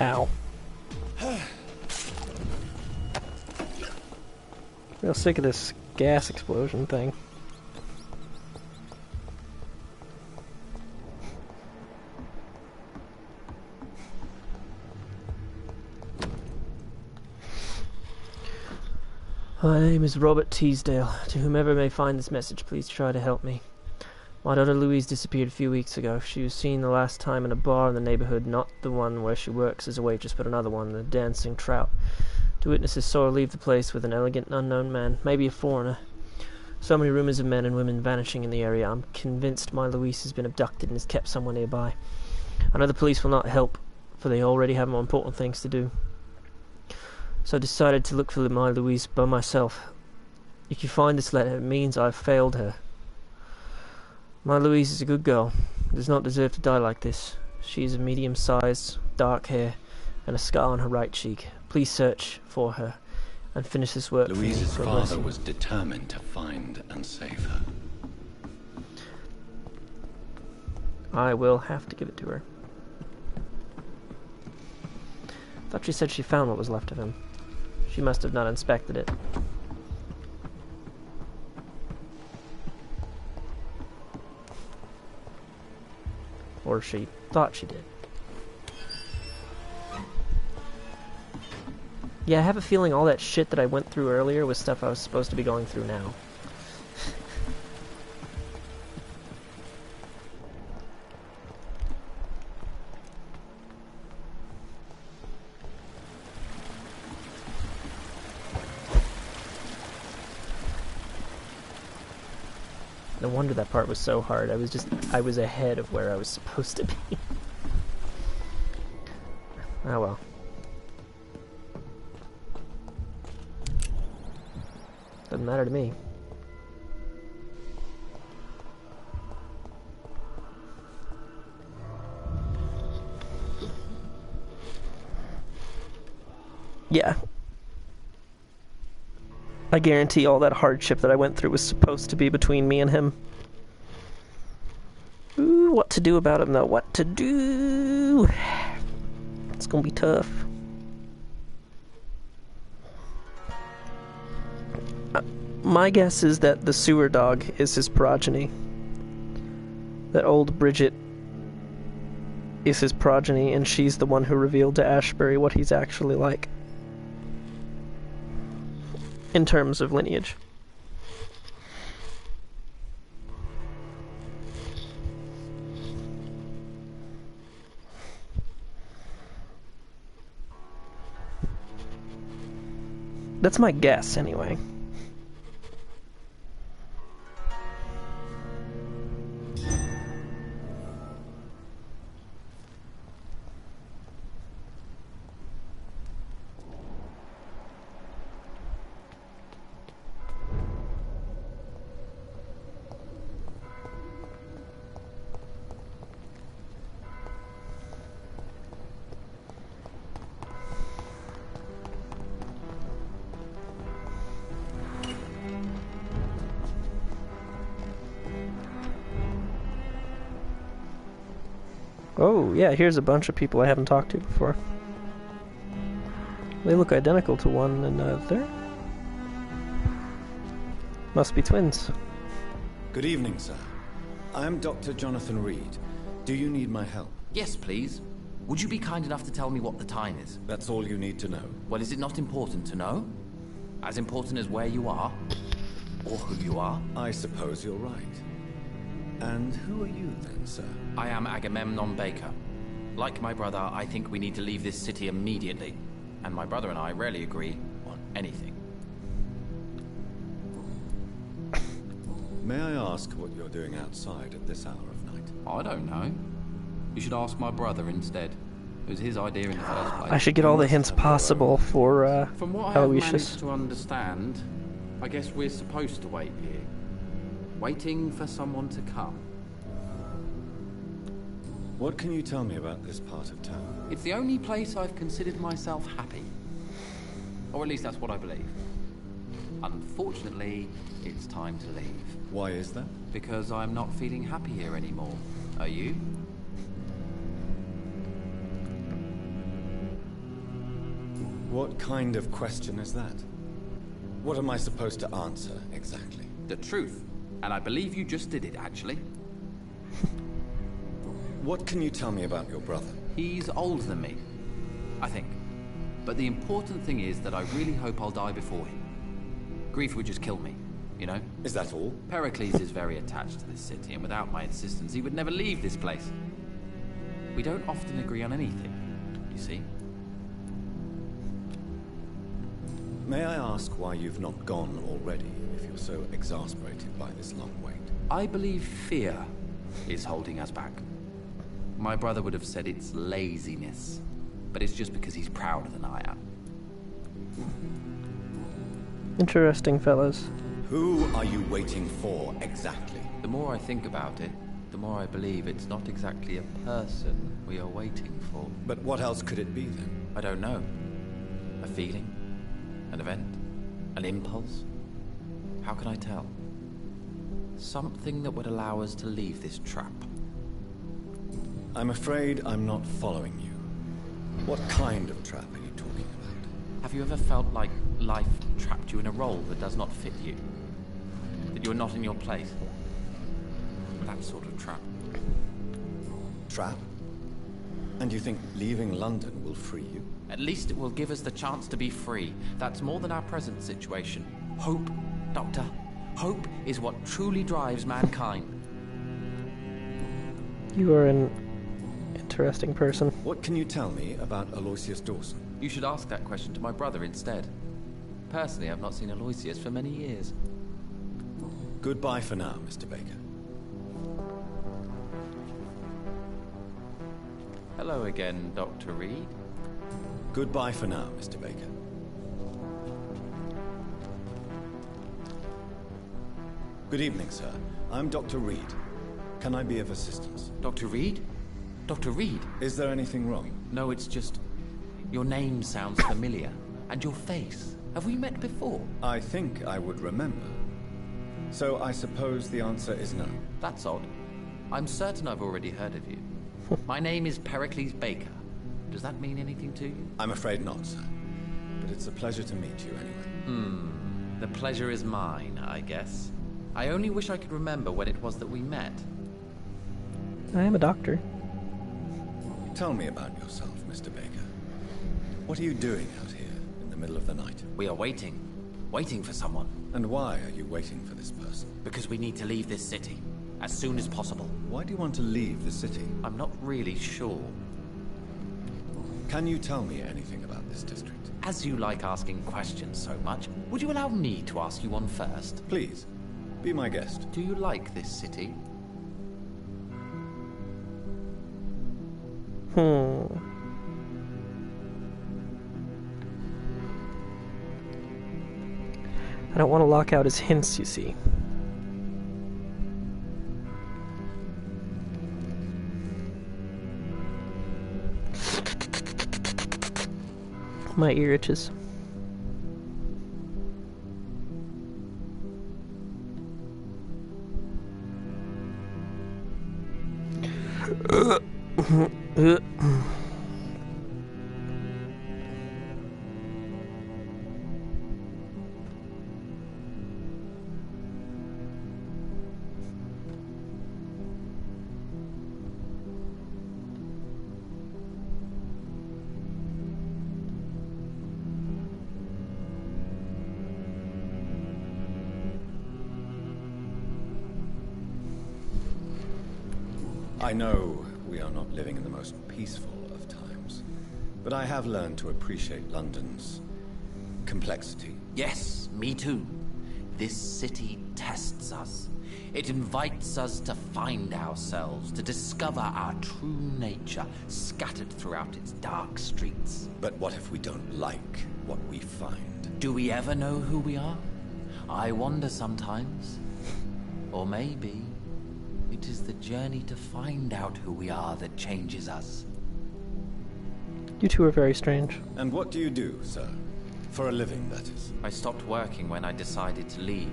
Ow. Real sick of this gas explosion thing. My name is Robert Teasdale. To whomever may find this message, please try to help me. My daughter Louise disappeared a few weeks ago. She was seen the last time in a bar in the neighborhood, not the one where she works as a waitress, but another one, the Dancing Trout. Two witnesses saw her leave the place with an elegant unknown man, maybe a foreigner. So many rumors of men and women vanishing in the area. I'm convinced my Louise has been abducted and is kept somewhere nearby. I know the police will not help, for they already have more important things to do. So I decided to look for my Louise by myself. If you find this letter, it means I've failed her. My Louise is a good girl, does not deserve to die like this. She is a medium-sized, dark hair, and a scar on her right cheek. Please search for her, and finish this work. Louise's father was determined to find and save her. I will have to give it to her. I thought she said she found what was left of him. She must have not inspected it. Or she thought she did. Yeah, I have a feeling all that shit that I went through earlier was stuff I was supposed to be going through now. No wonder that part was so hard. I was ahead of where I was supposed to be. Oh well. Doesn't matter to me. Yeah. I guarantee all that hardship that I went through was supposed to be between me and him. Ooh, what to do about him though? What to do? It's gonna be tough. My guess is that the sewer dog is his progeny. That old Bridget is his progeny, and she's the one who revealed to Ashbury what he's actually like. In terms of lineage. That's my guess, anyway. Oh, yeah, here's a bunch of people I haven't talked to before. They look identical to one another. Must be twins. Good evening, sir. I'm Dr. Jonathan Reed. Do you need my help? Yes, please. Would you be kind enough to tell me what the time is? That's all you need to know. Well, is it not important to know? As important as where you are? Or who you are? I suppose you're right. And who are you then, sir? I am Agamemnon Baker. Like my brother, I think we need to leave this city immediately. And my brother and I rarely agree on anything. May I ask what you're doing outside at this hour of night? I don't know. You should ask my brother instead. It was his idea in the first place. I should get all the hints possible for From what I have Aloysius. managed to understand, I guess we're supposed to wait here. Waiting for someone to come. What can you tell me about this part of town? It's the only place I've considered myself happy. Or at least that's what I believe. Unfortunately, it's time to leave. Why is that? Because I'm not feeling happy here anymore. Are you? What kind of question is that? What am I supposed to answer, exactly? The truth. And I believe you just did it, actually. What can you tell me about your brother? He's older than me, I think. But the important thing is that I really hope I'll die before him. Grief would just kill me, you know? Is that all? Pericles is very attached to this city, and without my insistence, he would never leave this place. We don't often agree on anything, you see? May I ask why you've not gone already, if you're so exasperated by this long wait? I believe fear is holding us back. My brother would have said it's laziness, but it's just because he's prouder than I am. Interesting, fellas. Who are you waiting for, exactly? The more I think about it, the more I believe it's not exactly a person we are waiting for. But what else could it be, then? I don't know. A feeling? An event? An impulse? How can I tell? Something that would allow us to leave this trap. I'm afraid I'm not following you. What kind of trap are you talking about? Have you ever felt like life trapped you in a role that does not fit you? That you're not in your place? That sort of trap. Trap? And you think leaving London will free you? At least it will give us the chance to be free. That's more than our present situation. Hope, Doctor. Hope is what truly drives mankind. You are an interesting person. What can you tell me about Aloysius Dawson? You should ask that question to my brother instead. Personally, I've not seen Aloysius for many years. Goodbye for now, Mr. Baker. Hello again, Dr. Reed. Goodbye for now, Mr. Baker. Good evening, sir. I'm Dr. Reed. Can I be of assistance? Dr. Reed? Dr. Reed? Is there anything wrong? No, it's just... your name sounds familiar. And your face. Have we met before? I think I would remember. So I suppose the answer is no. That's odd. I'm certain I've already heard of you. My name is Pericles Baker. Does that mean anything to you? I'm afraid not, sir. But it's a pleasure to meet you anyway. The pleasure is mine, I guess. I only wish I could remember when it was that we met. I am a doctor. Tell me about yourself, Mr. Baker. What are you doing out here in the middle of the night? We are waiting. Waiting for someone. And why are you waiting for this person? Because we need to leave this city. As soon as possible. Why do you want to leave the city? I'm not really sure. Can you tell me anything about this district? As you like asking questions so much, would you allow me to ask you one first? Please, be my guest. Do you like this city? I don't want to lock out his hints, you see. My ear itches. I know we are not living in the most peaceful of times, but I have learned to appreciate London's complexity. Yes, me too. This city tests us. It invites us to find ourselves, to discover our true nature scattered throughout its dark streets. But what if we don't like what we find? Do we ever know who we are? I wonder sometimes. Or maybe it is the journey to find out who we are that changes us. You two are very strange. And what do you do, sir? For a living, that is. I stopped working when I decided to leave.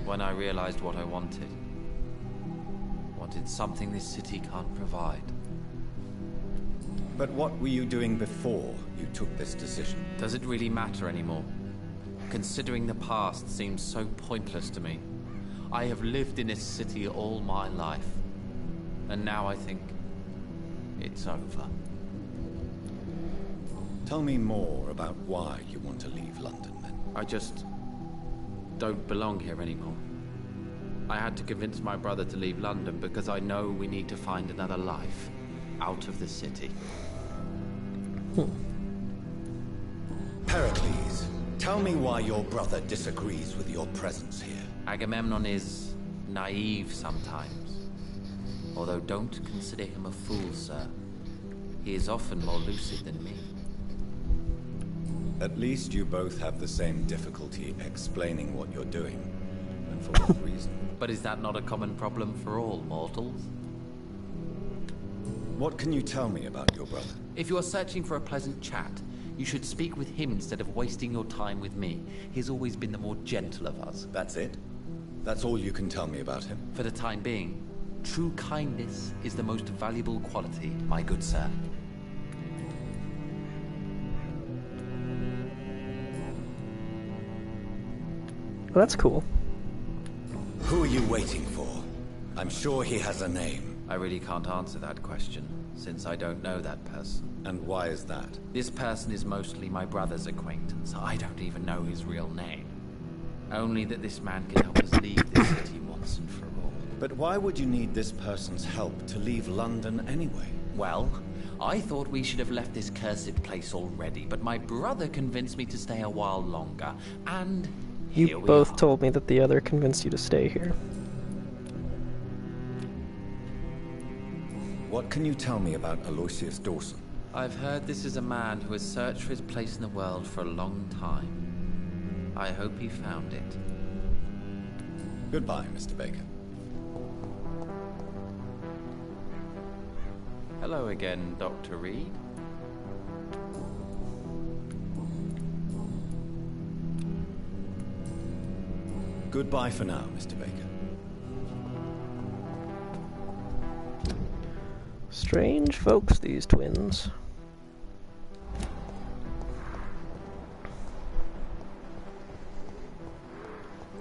When I realized what I wanted. Wanted something this city can't provide. But what were you doing before you took this decision? Does it really matter anymore? Considering the past seems so pointless to me. I have lived in this city all my life. And now I think it's over. Tell me more about why you want to leave London, then. I just don't belong here anymore. I had to convince my brother to leave London because I know we need to find another life out of the city. Pericles, tell me why your brother disagrees with your presence here. Agamemnon is naive sometimes. Although don't consider him a fool, sir. He is often more lucid than me. At least you both have the same difficulty explaining what you're doing, and for what reason. But is that not a common problem for all mortals? What can you tell me about your brother? If you are searching for a pleasant chat, you should speak with him instead of wasting your time with me. He's always been the more gentle of us. That's it? That's all you can tell me about him? For the time being, true kindness is the most valuable quality, my good sir. Well, that's cool. Who are you waiting for? I'm sure he has a name. I really can't answer that question, since I don't know that person. And why is that? This person is mostly my brother's acquaintance. I don't even know his real name. Only that this man can help us leave this city once and for all. But why would you need this person's help to leave London anyway? Well, I thought we should have left this cursed place already, but my brother convinced me to stay a while longer, and you both told me that the other convinced you to stay here. What can you tell me about Aloysius Dawson? I've heard this is a man who has searched for his place in the world for a long time. I hope he found it. Goodbye, Mr. Baker. Hello again, Dr. Reed. Goodbye for now, Mr. Baker. Strange folks, these twins.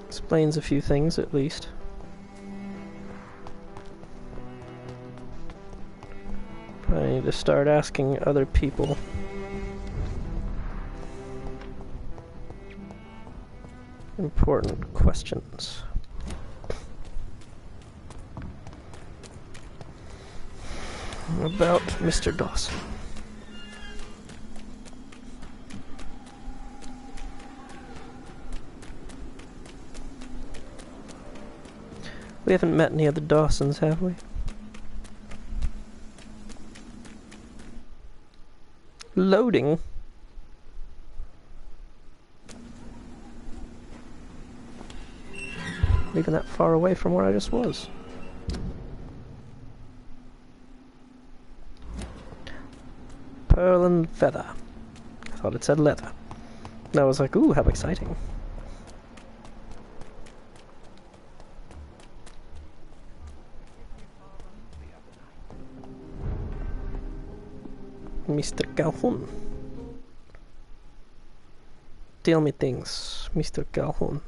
Explains a few things, at least. I need to start asking other people. Important questions. About Mr. Dawson. We haven't met any other Dawsons, have we? Loading. Even that far away from where I just was. Pearl and feather. I thought it said leather. And I was like, ooh, how exciting. Mr. Calhoun. Tell me things, Mr. Calhoun.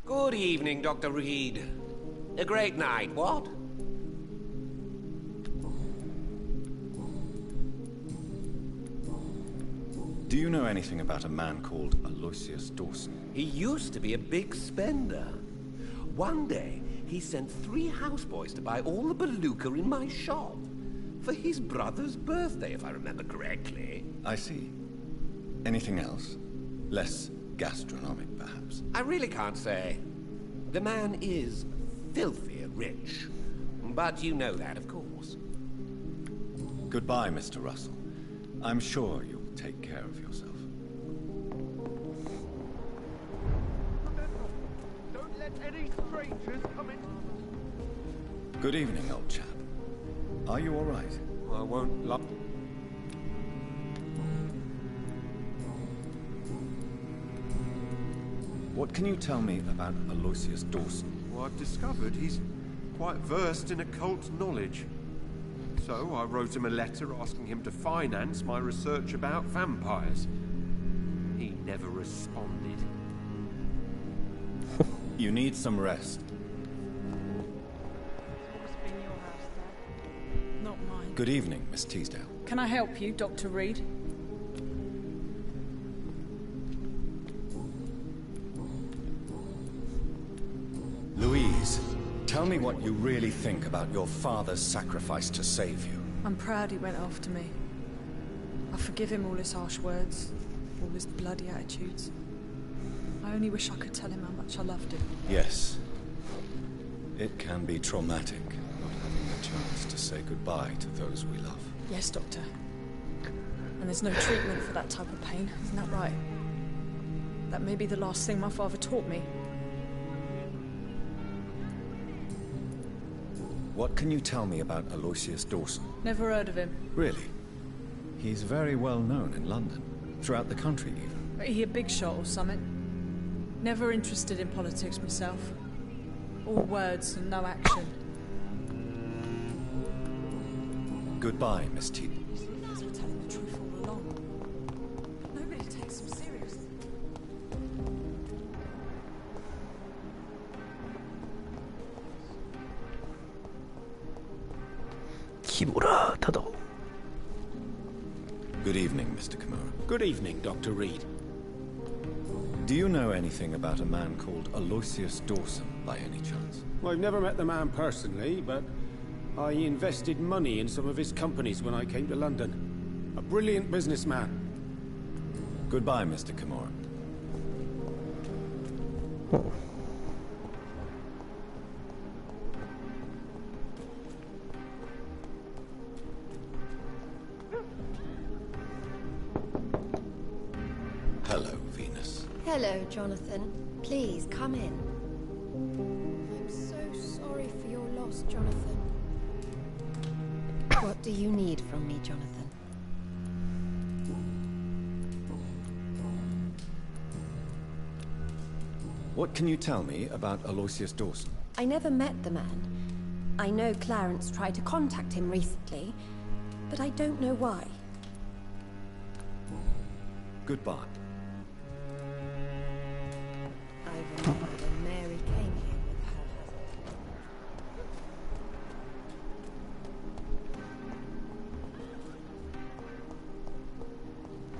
Good evening, Dr. Reed. A great night, what? Do you know anything about a man called Aloysius Dawson? He used to be a big spender. One day, he sent 3 houseboys to buy all the beluga in my shop. For his brother's birthday, if I remember correctly. I see. Anything else? Less gastronomic, perhaps? I really can't say. The man is filthy rich. But you know that, of course. Goodbye, Mr. Russell. I'm sure you'll take care of yourself. Don't let any strangers come in. Good evening, old chap. Are you all right? I won't lie. What can you tell me about Aloysius Dawson? Well, I've discovered he's quite versed in occult knowledge. So I wrote him a letter asking him to finance my research about vampires. He never responded. You need some rest. Must be in your house, Dad. Not mine. Good evening, Miss Teasdale. Can I help you, Dr. Reed? Louise, tell me what you really think about your father's sacrifice to save you. I'm proud he went after me. I forgive him all his harsh words, all his bloody attitudes. I only wish I could tell him how much I loved him. Yes. It can be traumatic, not having the chance to say goodbye to those we love. Yes, Doctor. And there's no treatment for that type of pain, isn't that right? That may be the last thing my father taught me. What can you tell me about Aloysius Dawson? Never heard of him. Really? He's very well known in London, throughout the country even. But he a big shot or something? Never interested in politics myself. All words and no action. Goodbye, Miss T. These guys were telling the truth all along. Nobody takes them seriously. Good evening, Mr. Kimura. Good evening, Dr. Reed. Do you know anything about a man called Aloysius Dawson, by any chance? Well, I've never met the man personally, but I invested money in some of his companies when I came to London. A brilliant businessman. Goodbye, Mr. Kimura. Hello, Venus. Hello, Jonathan. Please, come in. I'm so sorry for your loss, Jonathan. What do you need from me, Jonathan? What can you tell me about Aloysius Dawson? I never met the man. I know Clarence tried to contact him recently, but I don't know why. Goodbye. I remember when Mary came here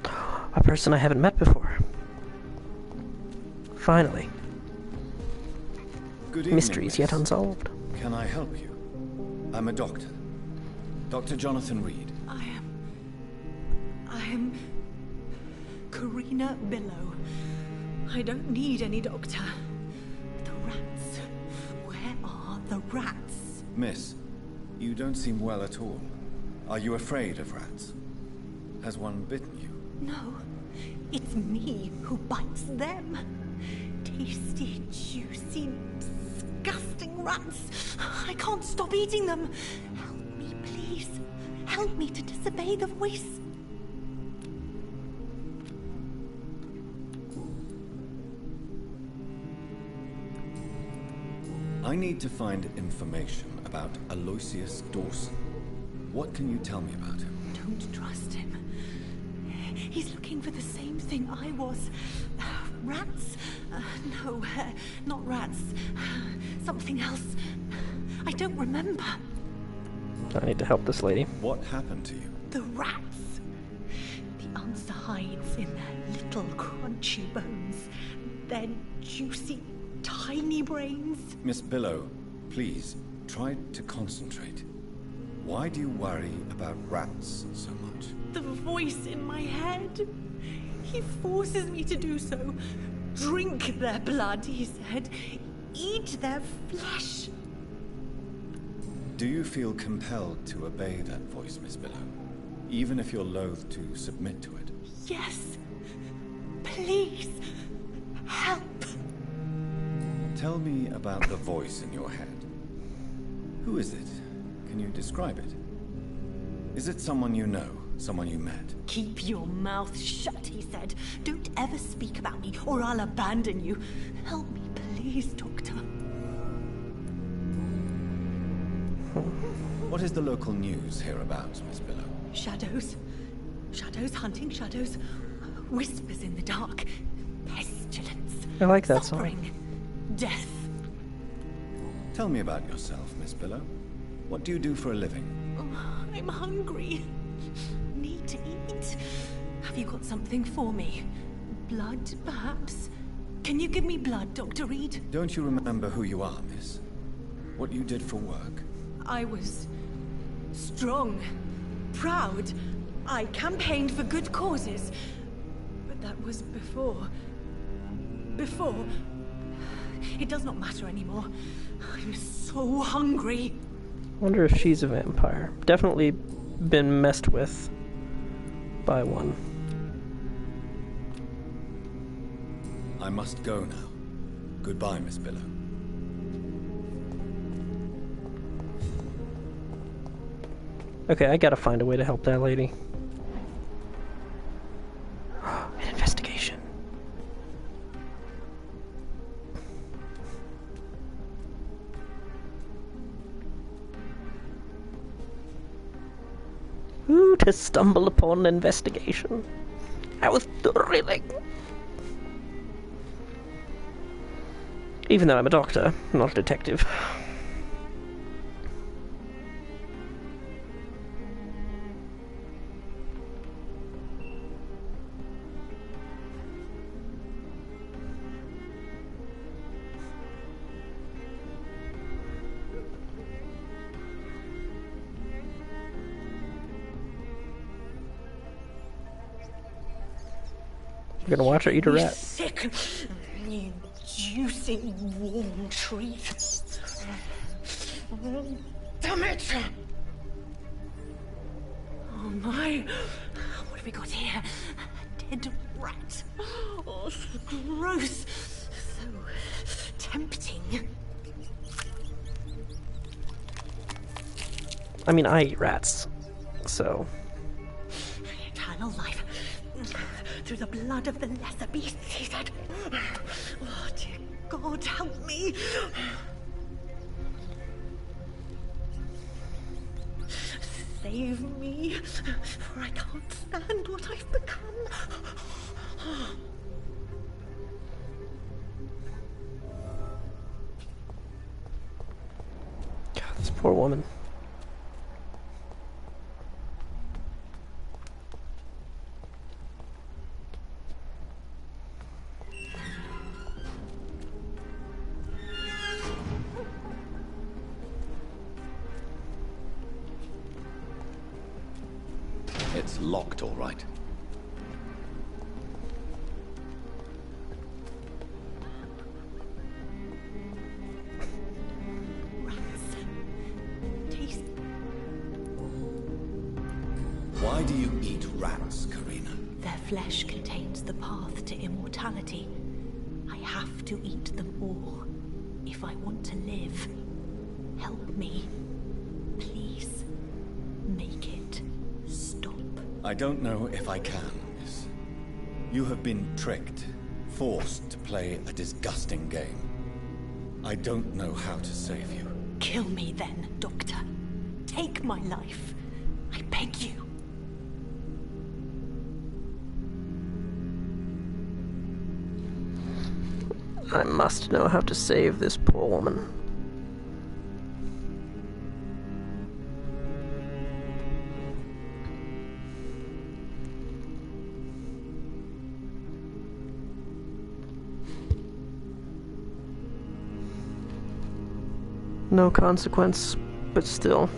with her. A person I haven't met before. Finally. Good evening, Mysteries yet miss. unsolved. Can I help you? I'm a doctor. Dr. Jonathan Reed. I am Karina Billow. I don't need any doctor. The rats. Where are the rats? Miss, you don't seem well at all. Are you afraid of rats? Has one bitten you? No, it's me who bites them. Tasty, juicy, disgusting rats. I can't stop eating them. Help me, please. Help me to disobey the voice. I need to find information about Aloysius Dawson. What can you tell me about him? Don't trust him. He's looking for the same thing I was. Rats? No, not rats. Something else. I don't remember. I need to help this lady. What happened to you? The rats. The answer hides in their little crunchy bones. Their juicy, tiny brains. Miss Billow, please, try to concentrate. Why do you worry about rats so much? The voice in my head. He forces me to do so. Drink their blood, he said. Eat their flesh. Do you feel compelled to obey that voice, Miss Billow? Even if you're loath to submit to it? Yes. Please. Help. Tell me about the voice in your head. Who is it? Can you describe it? Is it someone you know? Someone you met? Keep your mouth shut, he said. Don't ever speak about me, or I'll abandon you. Help me, please, Doctor. What is the local news hereabouts, Miss Billow? Shadows. Shadows hunting shadows. Whispers in the dark. Pestilence. I like that suffering, song. Death. Tell me about yourself, Miss Billow. What do you do for a living? Oh, I'm hungry. Need to eat. Have you got something for me? Blood, perhaps? Can you give me blood, Dr. Reed? Don't you remember who you are, miss? What you did for work? I was strong, proud. I campaigned for good causes. But that was before. Before. It does not matter anymore. I'm so hungry. I wonder if she's a vampire. Definitely been messed with by one. I must go now. Goodbye, Miss Billow. Okay, I gotta find a way to help that lady. An investigation. Ooh, to stumble upon an investigation. I was thrilling. Even though I'm a doctor, not a detective. You're gonna watch her eat a rat. Sick, you juicy warm treat. Damn it! Oh my! What have we got here? A dead rat. Oh, so gross. So tempting. I mean, I eat rats, so. Eternal life. Through the blood of the lesser beasts, he said. Oh, dear God, help me. Save me, for I can't stand what I've become. God, this poor woman. It's locked, all right. Taste. Why do you eat rats, Karina? Their flesh contains the path to immortality. I have to eat them all if I want to live. Help me. Please. Make it stop. I don't know if I can, miss. You have been tricked, forced to play a disgusting game. I don't know how to save you. Kill me then, Doctor. Take my life. I beg you. I must know how to save this poor woman. No consequence, but still.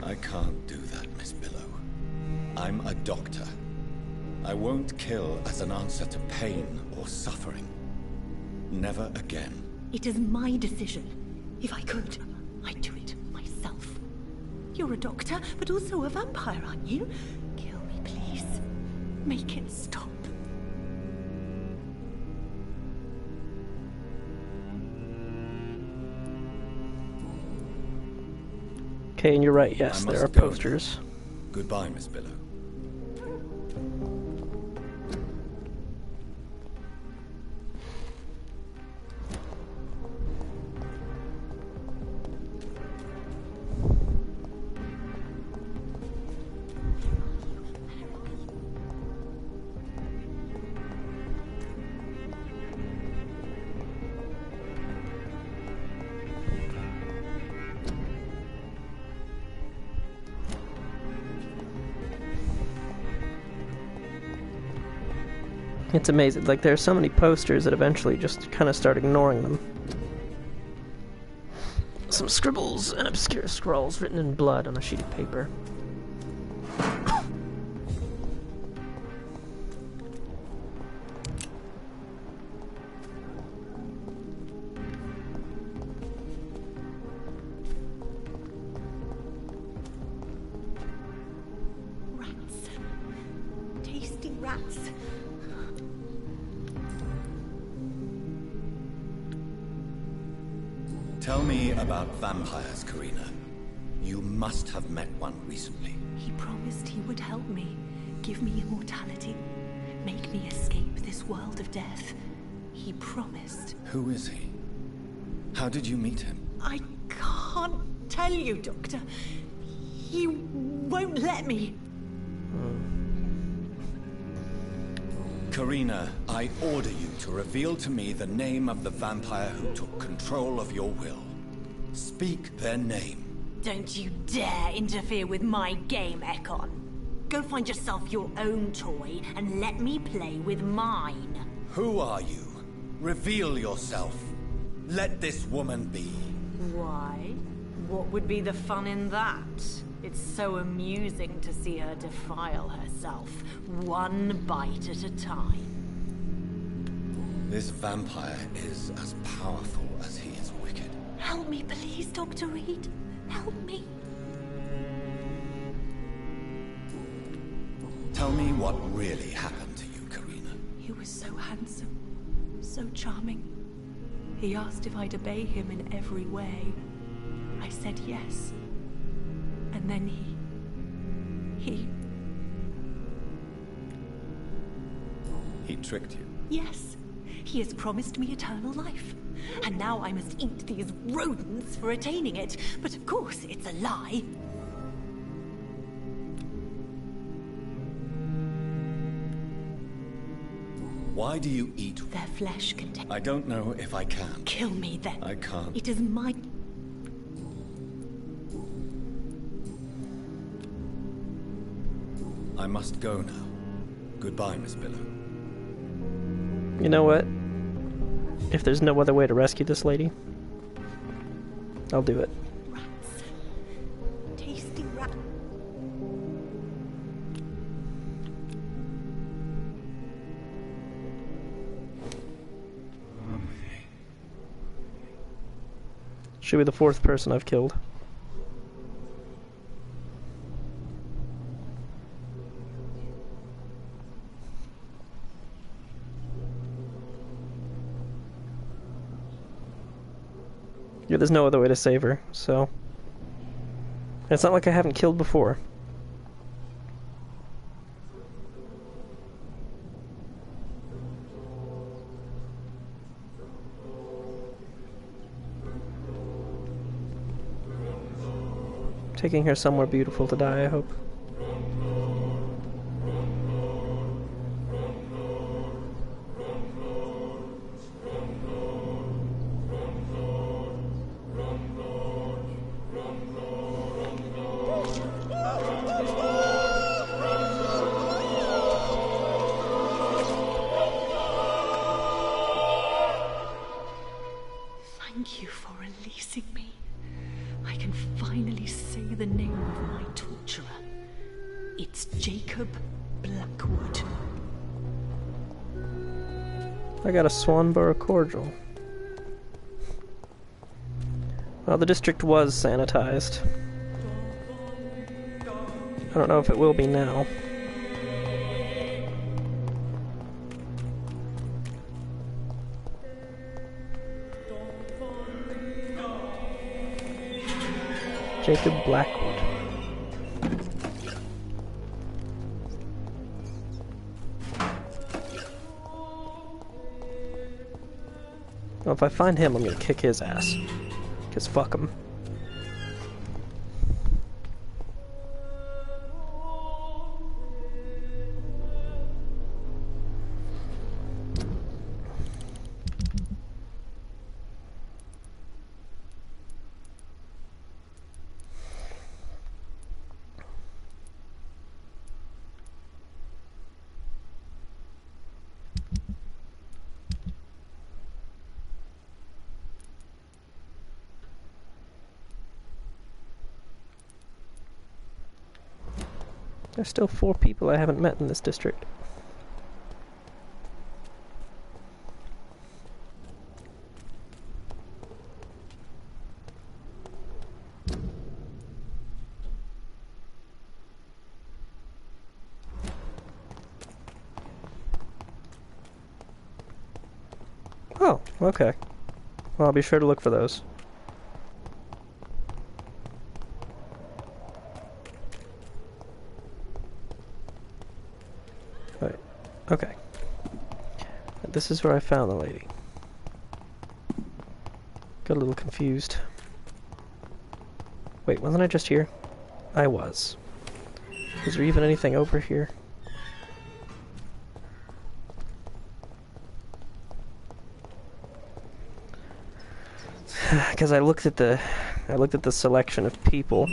I can't do that, Miss Billow. I'm a doctor. I won't kill as an answer to pain or suffering. Never again. It is my decision. If I could, I'd do it myself. You're a doctor, but also a vampire, aren't you? Kill me, please. Make it stop. Okay, and you're right, yes, there are posters. Goodbye, Miss Billow. It's amazing, like there's so many posters that eventually just kind of start ignoring them. Some scribbles and obscure scrawls written in blood on a sheet of paper. Rats. Tasty rats. Tell me about vampires, Karina. You must have met one recently. He promised he would help me, give me immortality, make me escape this world of death. He promised. Who is he? How did you meet him? I can't tell you, Doctor. He won't let me. Karina, I order you to reveal to me the name of the vampire who took control of your will. Speak their name. Don't you dare interfere with my game, Ekon. Go find yourself your own toy and let me play with mine. Who are you? Reveal yourself. Let this woman be. Why? What would be the fun in that? It's so amusing to see her defile herself, one bite at a time. This vampire is as powerful as he is wicked. Help me, please, Dr. Reed. Help me. Tell me what really happened to you, Karina. He was so handsome, so charming. He asked if I'd obey him in every way. I said yes. And then he... He tricked you? Yes. He has promised me eternal life. And now I must eat these rodents for attaining it. But of course, it's a lie. Why do you eat? Their flesh contains... I don't know if I can. Kill me then. I can't. It is my... I must go now. Goodbye, Miss Billow. You know what? If there's no other way to rescue this lady, I'll do it. Rats. Tasty rat. She'll be the fourth person I've killed. Yeah, there's no other way to save her, so... It's not like I haven't killed before. Taking her somewhere beautiful to die, I hope. Thank you for releasing me. I can finally say the name of my torturer. It's Jacob Blackwood. I got a Swanborough cordial. Well, the district was sanitized. I don't know if it will be now. Jacob Blackwood. Well, if I find him, I'm gonna kick his ass. 'Cause fuck him. There's still 4 people I haven't met in this district. Oh, okay. Well, I'll be sure to look for those. Right. Okay. This is where I found the lady. Got a little confused. Wait, wasn't I just here? I was. Is there even anything over here? Because I looked at the selection of people.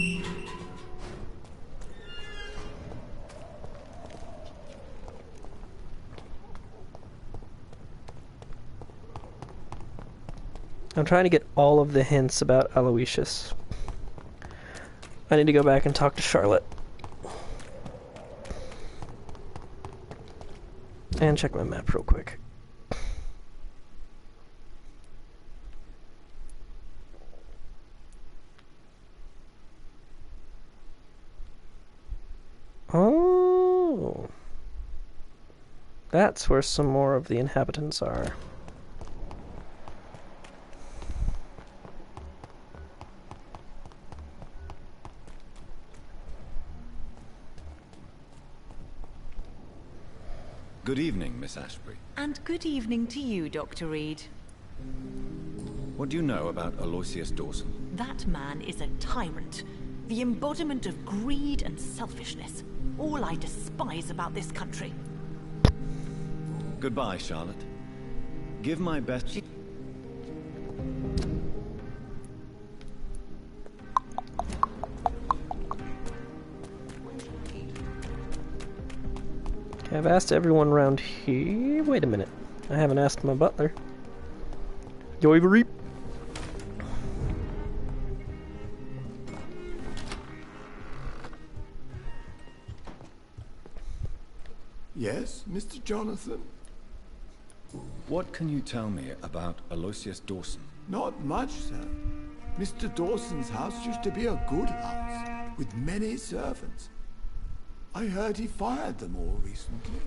I'm trying to get all of the hints about Aloysius. I need to go back and talk to Charlotte. And check my map real quick. Oh. That's where some more of the inhabitants are. Good evening, Miss Ashbury. And good evening to you, Dr. Reed. What do you know about Aloysius Dawson? That man is a tyrant. The embodiment of greed and selfishness. All I despise about this country. Goodbye, Charlotte. Give my best... Okay, I've asked everyone around here. Wait a minute. I haven't asked my butler. Yo, Avery. Yes, Mr. Jonathan? What can you tell me about Aloysius Dawson? Not much, sir. Mr. Dawson's house used to be a good house, with many servants. I heard he fired them all recently.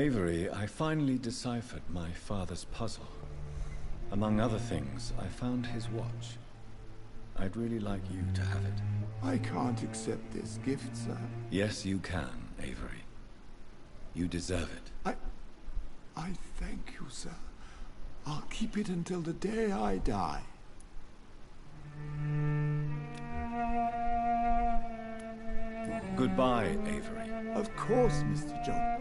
Avery, I finally deciphered my father's puzzle. Among other things, I found his watch. I'd really like you to have it. I can't accept this gift, sir. Yes, you can, Avery. You deserve it. I thank you, sir. I'll keep it until the day I die. Goodbye, Avery. Of course, Mr. John.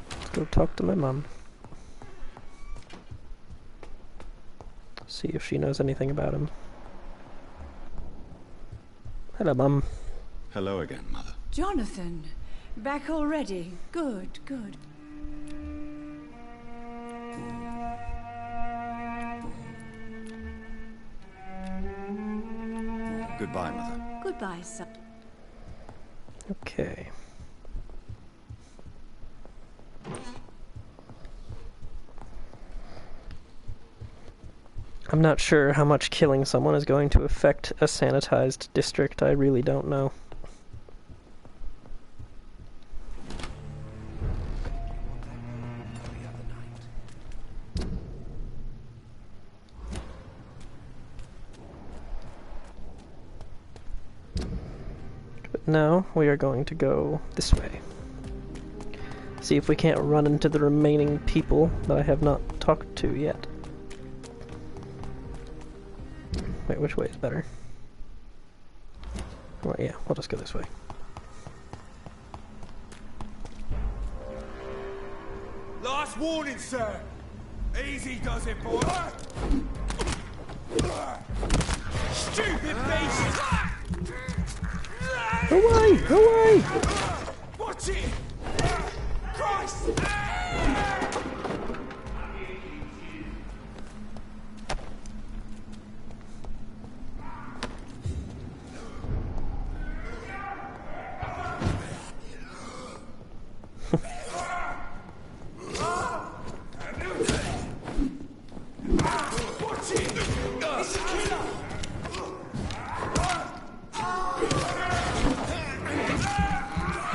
Let's go talk to my mom. See if she knows anything about him. Hello, Mum. Hello again, Mother. Jonathan, back already. Good, good. Goodbye, Mother. Goodbye, son. Okay. I'm not sure how much killing someone is going to affect a sanitized district. I really don't know. But now we are going to go this way. See if we can't run into the remaining people that I have not talked to yet. Wait, which way is better? Well, yeah, we'll just go this way. Last warning, sir. Easy does it, boy. Stupid beast! Away! Away! Watch it! Christ!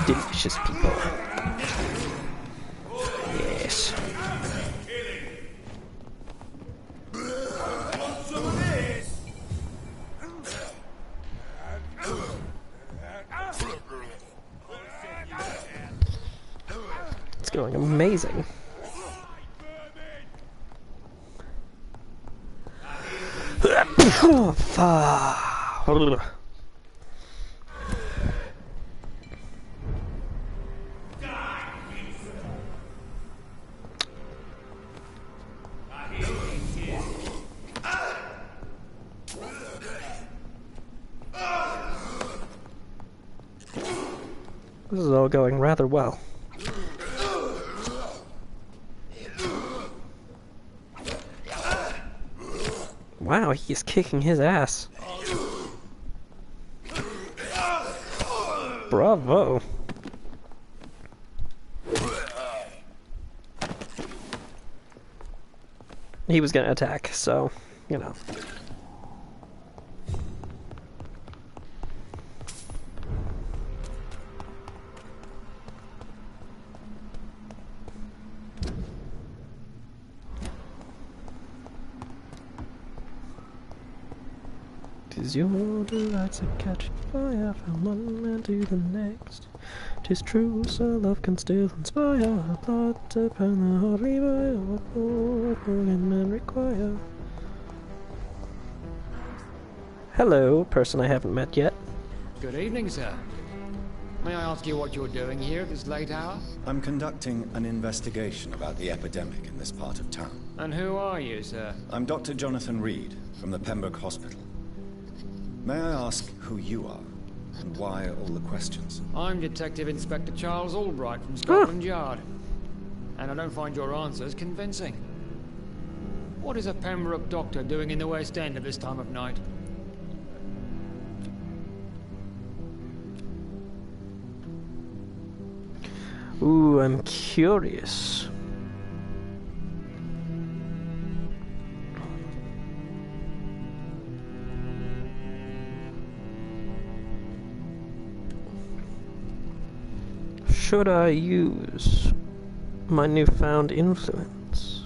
Delicious people. Yes. It's going amazing. This is all going rather well. Wow, he is kicking his ass. Bravo. He was gonna attack, so, you know. Tis your delight to catch fire from one man to the next. 'Tis true, so love can still inspire a blood upon the holy fire. What more can men require? Hello, person I haven't met yet. Good evening, sir. May I ask you what you're doing here at this late hour? I'm conducting an investigation about the epidemic in this part of town. And who are you, sir? I'm Dr. Jonathan Reed from the Pembroke Hospital. May I ask who you are, and why all the questions? I'm Detective Inspector Charles Albright from Scotland Yard. And I don't find your answers convincing. What is a Pembroke doctor doing in the West End at this time of night? Ooh, I'm curious. should I use my newfound influence?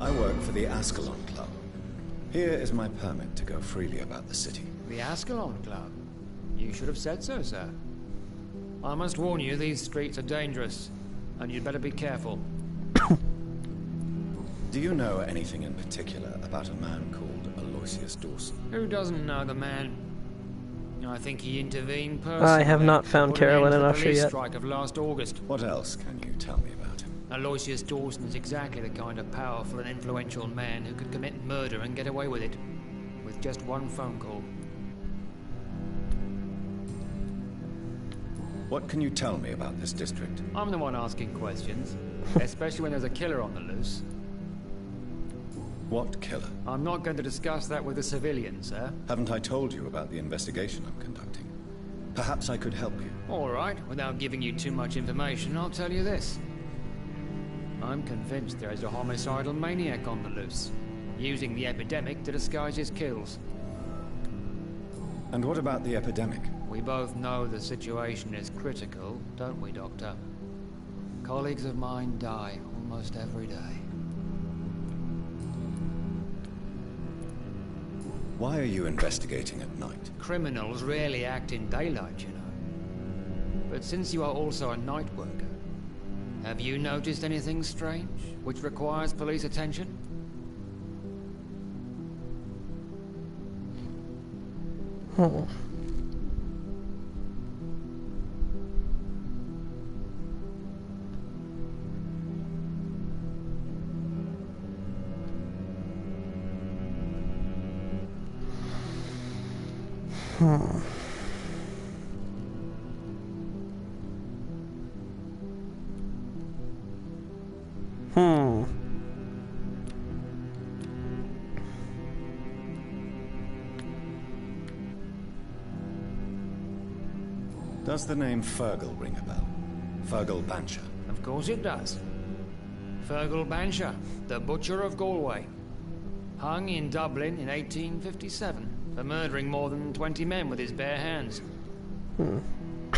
I work for the Ascalon Club. Here is my permit to go freely about the city. The Ascalon Club? You should have said so, sir. I must warn you, these streets are dangerous, and you'd better be careful. Do you know anything in particular about a man called Aloysius Dawson? Who doesn't know the man? I think he intervened personally. I have not found Carolyn and Usher yet. Strike of last August. What else can you tell me about him? Aloysius Dawson is exactly the kind of powerful and influential man who could commit murder and get away with it, with just one phone call. What can you tell me about this district? I'm the one asking questions, especially when there's a killer on the loose. What killer? I'm not going to discuss that with the civilians, sir. Haven't I told you about the investigation I'm conducting? Perhaps I could help you. All right, without giving you too much information, I'll tell you this. I'm convinced there is a homicidal maniac on the loose, using the epidemic to disguise his kills. And what about the epidemic? We both know the situation is critical, don't we, Doctor? Colleagues of mine die almost every day. Why are you investigating at night? Criminals rarely act in daylight, you know. But since you are also a night worker, have you noticed anything strange, which requires police attention? Hmm. Does the name Fergal ring a bell? Fergal Bancher. Of course it does. Fergal Bancher, the Butcher of Galway. Hung in Dublin in 1857 for murdering more than 20 men with his bare hands.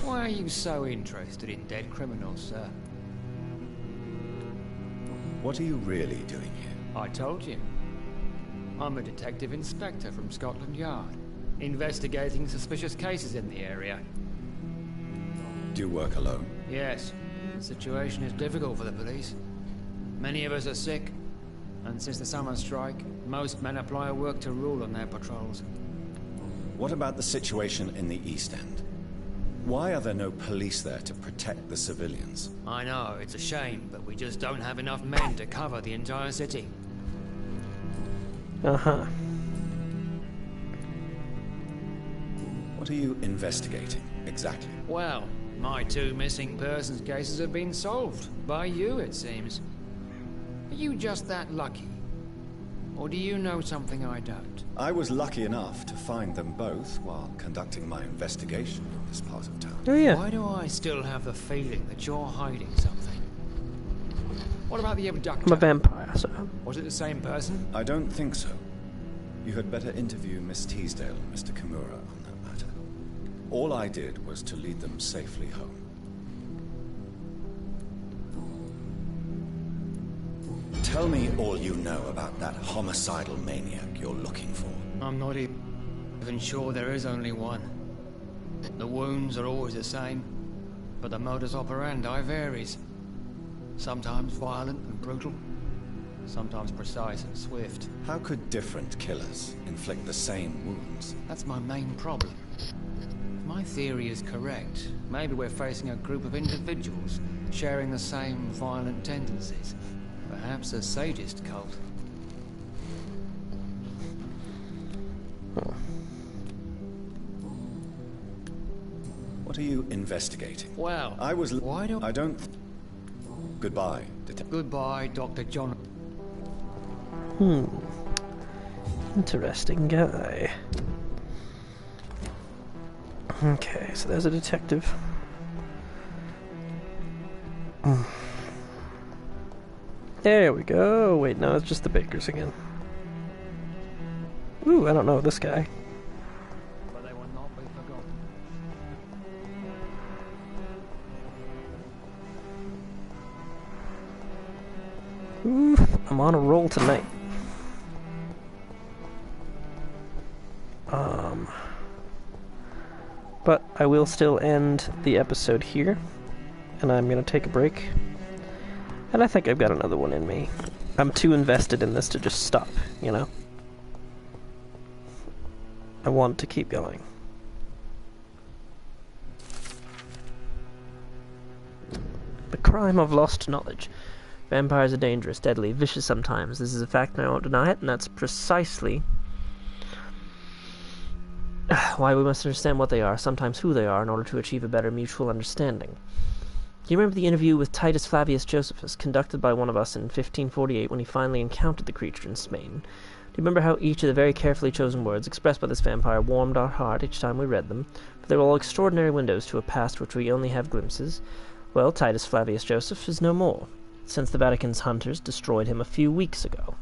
Why are you so interested in dead criminals, sir? What are you really doing here? I told you. I'm a detective inspector from Scotland Yard, investigating suspicious cases in the area. Do you work alone? Yes. The situation is difficult for the police. Many of us are sick, and since the summer strike, most men apply a work to rule on their patrols. What about the situation in the East End? Why are there no police there to protect the civilians? I know, it's a shame, but we just don't have enough men to cover the entire city. Uh-huh. What are you investigating, exactly? Well, my 2 missing persons cases have been solved. By you, it seems. Are you just that lucky? Or do you know something I don't? I was lucky enough to find them both while conducting my investigation in this part of town. Oh, yeah. Why do I still have the feeling that you're hiding something? What about the abductor? I'm a vampire, so... Was it the same person? I don't think so. You had better interview Miss Teasdale and Mr. Kimura on that matter. All I did was to lead them safely home. Tell me all you know about that homicidal maniac you're looking for. I'm not even sure there is only one. The wounds are always the same, but the modus operandi varies. Sometimes violent and brutal, sometimes precise and swift. How could different killers inflict the same wounds? That's my main problem. If my theory is correct, maybe we're facing a group of individuals sharing the same violent tendencies. Perhaps a sadist cult. What are you investigating? Well, I was... why don't... I don't... Goodbye, Goodbye, Dr. John. Interesting guy. Okay, so there's a detective. There we go. Wait, no, it's just the bakers again. Ooh, I don't know this guy. But they will not be forgotten. Ooh, I'm on a roll tonight. But I will still end the episode here, and I'm gonna take a break. And I think I've got another one in me. I'm too invested in this to just stop, you know? I want to keep going. The crime of lost knowledge. Vampires are dangerous, deadly, vicious sometimes. This is a fact and I won't deny it, and that's precisely why we must understand what they are, sometimes who they are, in order to achieve a better mutual understanding. Do you remember the interview with Titus Flavius Josephus, conducted by one of us in 1548 when he finally encountered the creature in Spain? Do you remember how each of the very carefully chosen words expressed by this vampire warmed our heart each time we read them? For they were all extraordinary windows to a past which we only have glimpses. Well, Titus Flavius Joseph is no more, since the Vatican's hunters destroyed him a few weeks ago.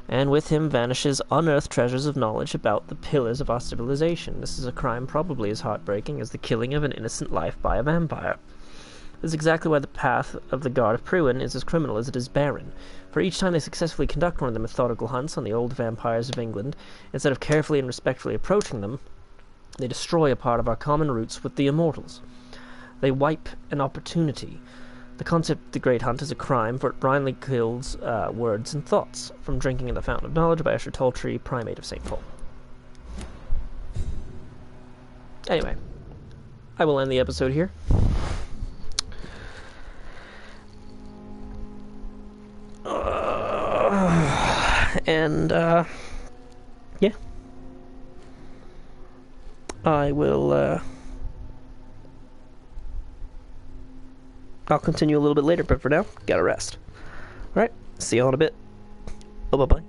And with him vanishes unearthed treasures of knowledge about the pillars of our civilization. This is a crime probably as heartbreaking as the killing of an innocent life by a vampire. This is exactly why the path of the Guard of Pruin is as criminal as it is barren. For each time they successfully conduct one of the methodical hunts on the old vampires of England, instead of carefully and respectfully approaching them, they destroy a part of our common roots with the immortals. They wipe an opportunity. The concept of the Great Hunt is a crime, for it blindly kills words and thoughts, from drinking in the Fountain of Knowledge by Usher Toltree, Primate of St. Paul. Anyway, I will end the episode here. Yeah. I will, I'll continue a little bit later, but for now, gotta rest. Alright, see you all in a bit. Bye-bye.